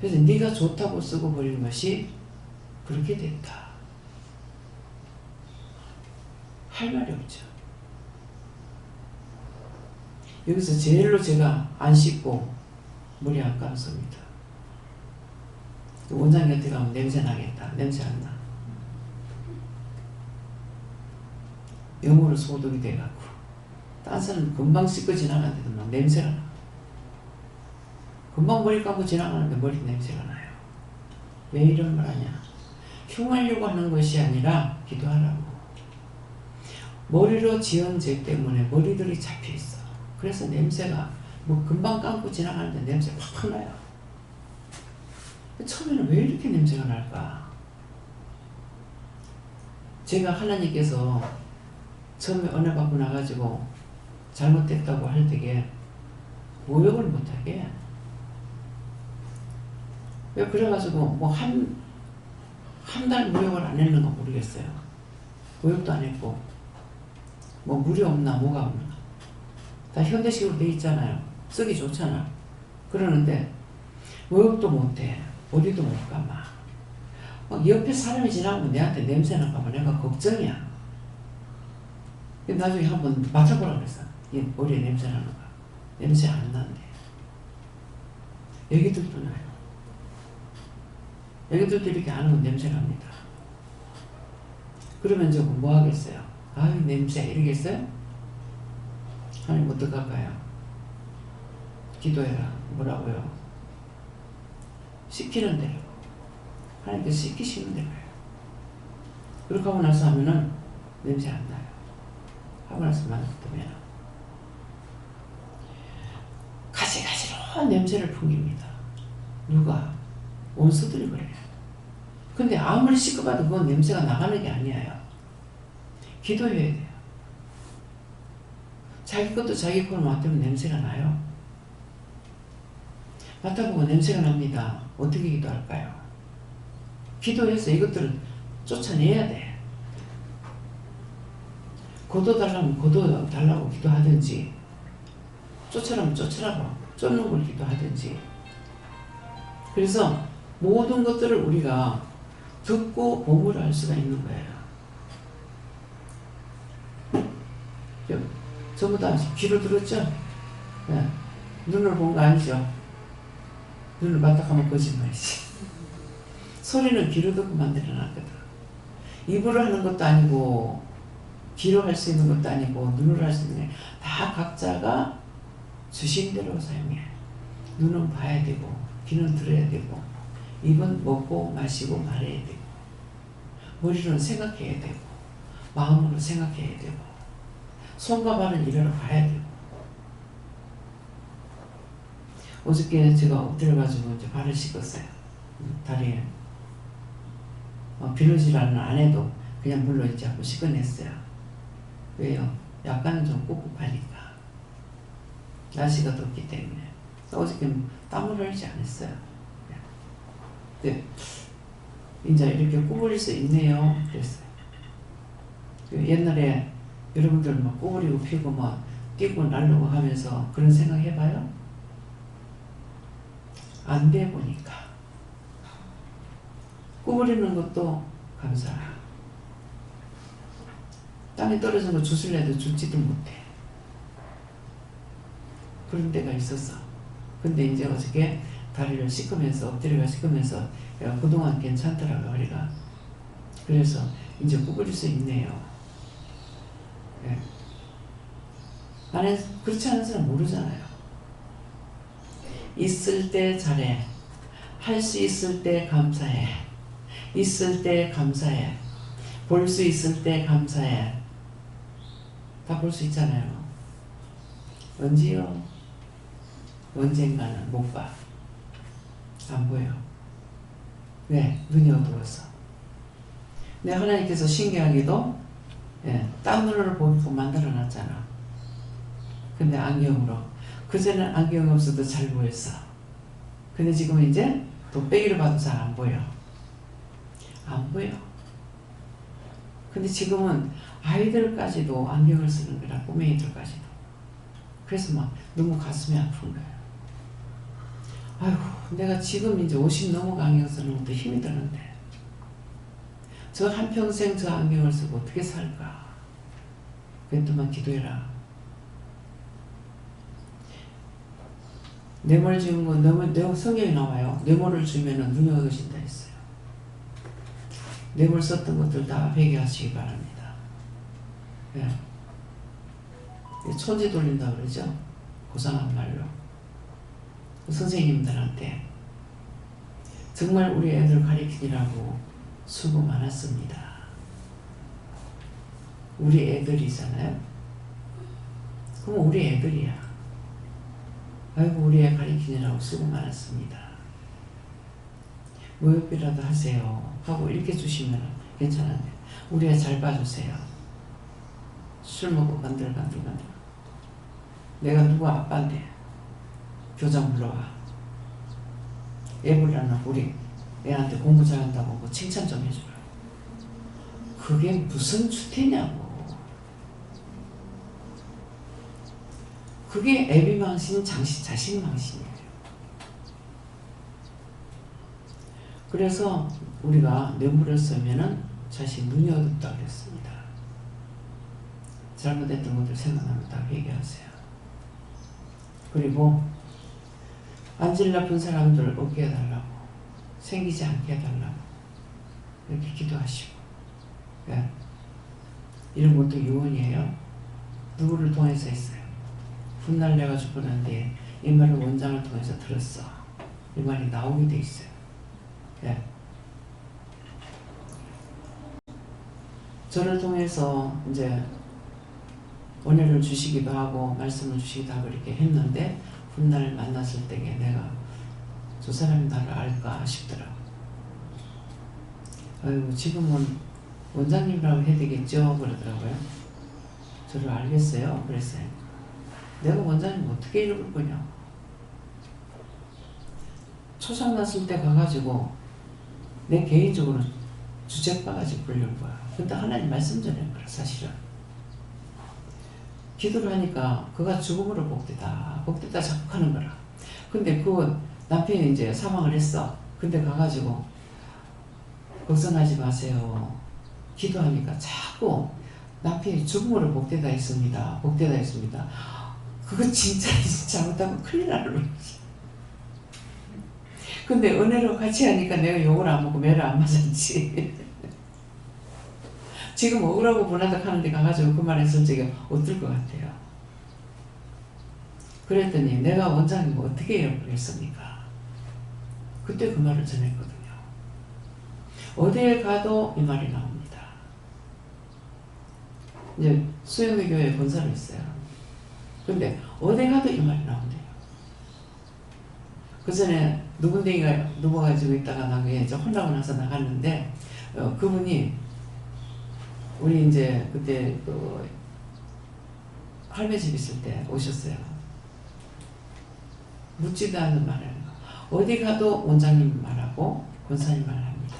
그래서 네가 좋다고 쓰고 버리는 것이 그렇게 됐다. 할 말이 없죠. 여기서 제일로 제가 안 씻고 머리 안 감습니다. 원장 곁에 가면 냄새 나겠다. 냄새 안 나. 영으로 소독이 돼갖고 딴 사람 금방 씻고 지나가는데도 막 냄새가 나. 금방 머리 감고 지나가는데 머리 냄새가 나요. 왜 이런 말 하냐? 흉하려고 하는 것이 아니라 기도하라고. 머리로 지은 죄 때문에 머리들이 잡혀있어. 그래서 냄새가 뭐 금방 감고 지나가는데 냄새 확 나요. 처음에는 왜 이렇게 냄새가 날까? 제가 하나님께서 처음에 은혜 받고 나가지고 잘못됐다고 할 때에 모욕을 못하게. 왜 그래가지고 뭐 한 달 모욕을 안 했는가 모르겠어요. 모욕도 안 했고 뭐 물이 없나 뭐가 없나 다 현대식으로 돼 있잖아요. 쓰기 좋잖아. 그러는데 모욕도 못해. 어디도 못 가마. 막 옆에 사람이 지나가면 내한테 냄새 날까봐 내가 걱정이야. 나중에 한번 맡아보라 그랬어. 이 머리에 냄새 나는 거. 냄새 안 나는데. 애기들도 나요. 애기들도 이렇게 안 하면 냄새 납니다. 그러면 저거 뭐 하겠어요? 아유 냄새 이러겠어요? 하나님 어떡할까요? 기도해라. 뭐라고요? 시키는 대로. 하나님께서 시키시는 대로요. 그렇게 하고 나서 하면은 냄새 안 나요. 하고 나서 만두면 가시가시로 냄새를 풍깁니다. 누가? 원수들이 그래요. 근데 아무리 씻어봐도 그건 냄새가 나가는 게 아니에요. 기도해야 돼요. 자기 것도 자기 거를 맡으면 냄새가 나요. 맡아보고 냄새가 납니다. 어떻게 기도할까요? 기도해서 이것들을 쫓아내야 돼. 고도 달라면 고도 달라고 기도하든지 쫓으라면 쫓으라고 쫓는 걸 기도하든지. 그래서 모든 것들을 우리가 듣고 보고를 할 수가 있는 거예요. 전부 다 귀로 들었죠? 네. 눈으로 본 거 아니죠? 눈을 맞닥하면 거짓말이지. 소리는 귀로 듣고 만들어놨거든. 입으로 하는 것도 아니고 귀로 할 수 있는 것도 아니고 눈으로 할 수 있는 게 다 각자가 주신 대로 사용해. 눈은 봐야 되고 귀는 들어야 되고 입은 먹고 마시고 말해야 되고 머리로는 생각해야 되고 마음으로 생각해야 되고 손과 발은 일하러 가야 되고. 어저께 제가 엎드려가지고 이제 발을 씻었어요. 다리에. 비누질하는 안 해도 그냥 물로 이제 한번 씻어냈어요. 왜요? 약간은 좀 꿉꿉하니까. 날씨가 덥기 때문에. 어저께 땀을 흘리지 않았어요. 네. 이제 이렇게 구부릴 수 있네요. 그랬어요. 옛날에 여러분들 막 구부리고 피고 막 뛰고 날르고 하면서 그런 생각 해봐요? 안 돼 보니까. 구부리는 것도 감사해요. 땅에 떨어진 거 주술래도 줄지도 못해. 그런 데가 있었어. 근데 이제 어저께 다리를 씻으면서 엎드려가 씻으면서 내가 그동안 괜찮더라고 허리가. 그래서 이제 구부릴 수 있네요. 네. 안에 그렇지 않은 사람 모르잖아요. 있을 때 잘해. 할 수 있을 때 감사해. 있을 때 감사해. 볼 수 있을 때 감사해. 다 볼 수 있잖아요. 언제요? 언젠가는 못 봐. 안 보여. 왜? 눈이 어두워서. 근데 하나님께서 신기하게도 딴 눈으로 보고 만들어 놨잖아. 근데 안경으로. 그전에는 안경이 없어도 잘 보였어. 근데 지금은 이제 돗배기를 봐도 잘 안 보여. 안 보여. 근데 지금은 아이들까지도 안경을 쓰는 거라, 꼬맹이들까지도. 그래서 막 너무 가슴이 아픈 거예요. 아이고, 내가 지금 이제 50 넘어가 안경 쓰는 것도 힘이 드는데 저 한평생 저 안경을 쓰고 어떻게 살까? 그랬더만 기도해라. 뇌물 주는 건 성경에 나와요. 뇌물을 주면은 눈이 어두워진다 했어요. 뇌물 썼던 것들 다 회개하시기 바랍니다. 네. 천지 돌린다 그러죠? 고상한 말로. 선생님들한테 정말 우리 애들 가르치느라고 수고 많았습니다. 우리 애들이잖아요. 그럼 우리 애들이야. 아이고 우리 애 가르치느라고 수고 많았습니다. 모욕비라도 하세요 하고 이렇게 주시면 괜찮은데 우리 애 잘 봐주세요. 술 먹고 간들간들 내가 누구 아빠인데 교장 불러와. 애 불러나 우리 애한테 공부 잘한다고 뭐 칭찬 좀 해줘라. 그게 무슨 주태냐고. 그게 애비망신, 자식망신이에요. 그래서 우리가 뇌물을 쓰면은 자식 눈이 어둡다 그랬습니다. 잘못했던 것들 생각나면 다 회개하세요. 그리고 안질 나쁜 사람들 없게 해달라고, 생기지 않게 해달라고 이렇게 기도하시고. 네. 이런 것도 유언이에요. 누구를 통해서 했어요? 훗날 내가 죽고 난 뒤에 이 말을 원장을 통해서 들었어. 이 말이 나오게 돼 있어요. 네. 저를 통해서 이제 은혜를 주시기도 하고 말씀을 주시기도 하고 이렇게 했는데 훗날 만났을 때에 내가 저 사람이 나를 알까 싶더라고. 아이고 지금은 원장님이라고 해야 되겠죠? 그러더라고요. 저를 알겠어요? 그랬어요. 내가 원장님 어떻게 이럴 거냐. 초상 났을 때 가가지고 내 개인적으로 주책바가지 불릴 거야. 근데 하나님 말씀 전하는 거라 사실은. 기도를 하니까 그가 죽음으로 복되다 자꾸 하는 거라. 근데 그 남편이 이제 사망을 했어. 근데 가가지고 걱정하지 마세요. 기도하니까 자꾸 남편이 죽음으로 복되다 했습니다. 복되다 했습니다. 그거 진짜 잘못하면 큰일 나는 거지. 근데 은혜로 같이 하니까 내가 욕을 안 먹고 매를 안 맞았지. 지금 억울하고 분하다 하는데 가가지고 그 말 했을 적에 어떨 것 같아요? 그랬더니 내가 원장님 어떻게 해요? 그랬습니까? 그때 그 말을 전했거든요. 어디에 가도 이 말이 나옵니다. 이제 수영대 교회에 본사를 있어요. 근데 어디 가도 이 말이 나온대요. 그 전에 누군데가 누워가지고 있다가 나게 이제 혼나고 나서 나갔는데 그분이 우리 이제 그때 그 할매 집 있을 때 오셨어요. 묻지도 않는 말을 어디 가도 원장님 말하고 권사님 말을 합니다.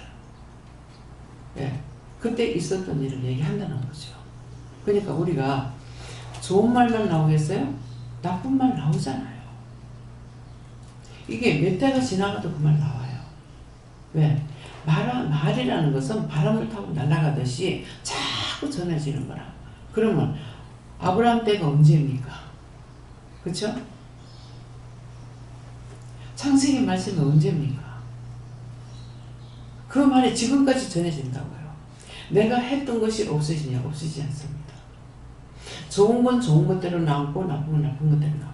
예, 그때 있었던 일을 얘기한다는 거죠. 그러니까 우리가 좋은 말만 나오겠어요? 나쁜 말 나오잖아요. 이게 몇 대가 지나가도 그 말 나와요. 왜? 말이라는 것은 바람을 타고 날아가듯이 자꾸 전해지는 거라. 그러면 아브라함 때가 언제입니까? 그렇죠? 창세기 말씀이 언제입니까? 그 말이 지금까지 전해진다고요. 내가 했던 것이 없어지냐? 없어지지 않습니다. 좋은 건 좋은 것대로 나오고 나쁜 건 나쁜 것대로 나와요.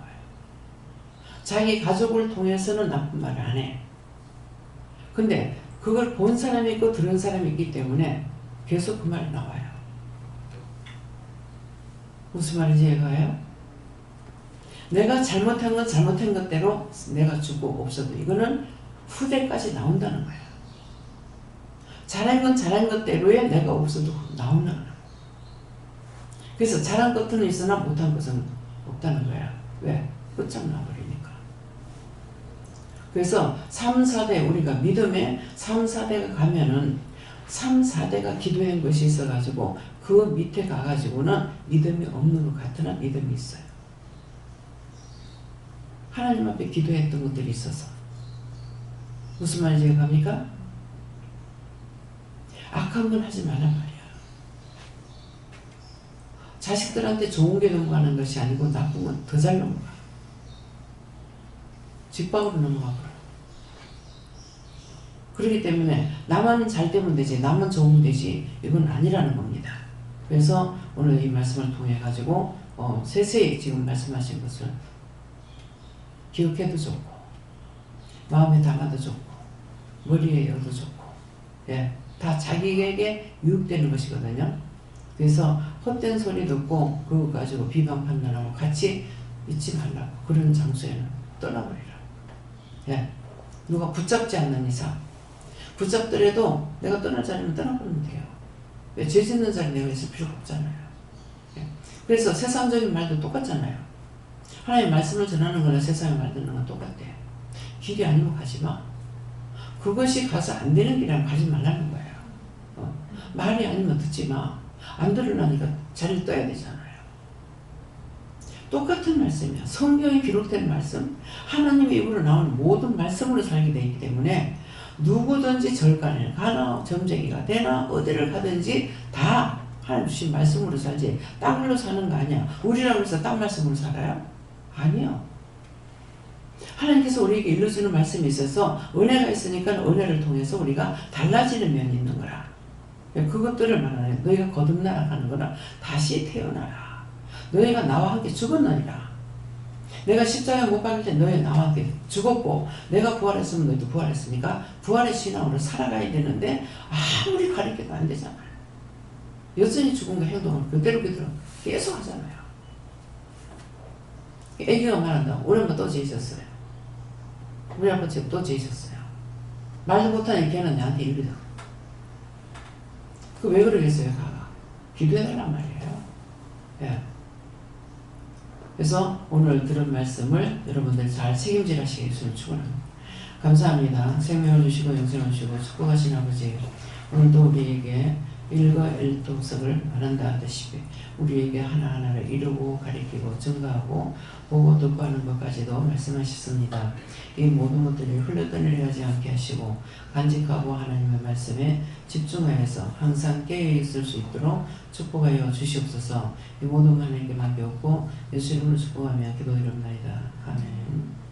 자기 가족을 통해서는 나쁜 말을 안 해. 근데 그걸 본 사람이 있고 들은 사람이 있기 때문에 계속 그 말이 나와요. 무슨 말인지 이해가요? 내가 잘못한 건 잘못한 것대로 내가 주고 없어도 이거는 후대까지 나온다는 거야. 잘한 건 잘한 것대로에 내가 없어도 나오는 거야. 그래서 잘한 것은 있으나 못한 것은 없다는 거야. 왜? 끝장나버리니까. 그래서 3, 4대 우리가 믿음에 3, 4대가 가면은 3, 4대가 기도한 것이 있어가지고 그 밑에 가가지고는 믿음이 없는 것 같으나 믿음이 있어요. 하나님 앞에 기도했던 것들이 있어서. 무슨 말인지 갑니까? 악한 건 하지 말란 말이야. 자식들한테 좋은 게 넘어가는 것이 아니고 나쁜 건 더 잘 넘어가. 직방으로 넘어가버려. 그렇기 때문에 나만 잘 되면 되지 나만 좋으면 되지 이건 아니라는 겁니다. 그래서 오늘 이 말씀을 통해 가지고 세세히 지금 말씀하신 것을 기억해도 좋고 마음에 담아도 좋고 머리에 넣어도 좋고 예, 다 자기에게 유익되는 것이거든요. 그래서 헛된 소리 듣고 그거 가지고 비방 판단하고 같이 있지 말라고. 그런 장소에는 떠나버리라. 예, 누가 붙잡지 않는 이상 붙잡더라도 내가 떠날 자리면 떠나버리면 돼요. 왜? 죄 짓는 자리 내가 있을 필요가 없잖아요. 예. 그래서 세상적인 말도 똑같잖아요. 하나님 말씀을 전하는 거나 세상의 말 듣는 건 똑같대요. 길이 아니면 가지 마. 그것이 가서 안 되는 길이라면 가지 말라는 거예요. 말이 아니면 듣지 마. 안 들으려니까 자리를 떠야 되잖아요. 똑같은 말씀이야. 성경에 기록된 말씀, 하나님의 입으로 나오는 모든 말씀으로 살게 되기 때문에 누구든지 절간에 가나 점쟁이가 되나 어디를 가든지 다 하나님 주신 말씀으로 살지 땅으로 사는 거 아니야. 우리라고 해서 땅 말씀으로 살아요? 아니요. 하나님께서 우리에게 일러주는 말씀이 있어서 은혜가 있으니까 은혜를 통해서 우리가 달라지는 면이 있는 거라. 그것들을 말하는 너희가 거듭나라 하는 거나 다시 태어나라. 너희가 나와 함께 죽었느니라. 내가 십자가에 못 박힐 때 너희 나와 함께 죽었고 내가 부활했으면 너희도 부활했으니까 부활의 신앙으로 살아가야 되는데 아무리 가르쳐도 안 되잖아요. 여전히 죽은 거 행동을 그대로 계속 하잖아요. 애기가 말한다. 우리 엄마 또 죄졌어요. 우리 아빠 지금 또 죄졌어요. 말도 못하니 걔는 나한테 이러다. 그 왜 그러겠어요, 가가? 기도해달란 말이에요. 예. 그래서 오늘 들은 말씀을 여러분들 잘 책임질 하시길 축원합니다. 감사합니다. 생명을 주시고 영생을 주시고 축복하신 아버지, 오늘도 우리에게 일거일독석을 말한다 하듯이 우리에게 하나하나를 이루고 가리키고 증가하고 보고 듣고 하는 것까지도 말씀하셨습니다. 이 모든 것들이 흘러떠내려가지 않게 하시고 간직하고 하나님의 말씀에 집중하여서 항상 깨어있을 수 있도록 축복하여 주시옵소서. 이 모든 하나님께 맡겼고 예수 이름으로 축복하며 기도드립니다. 아멘.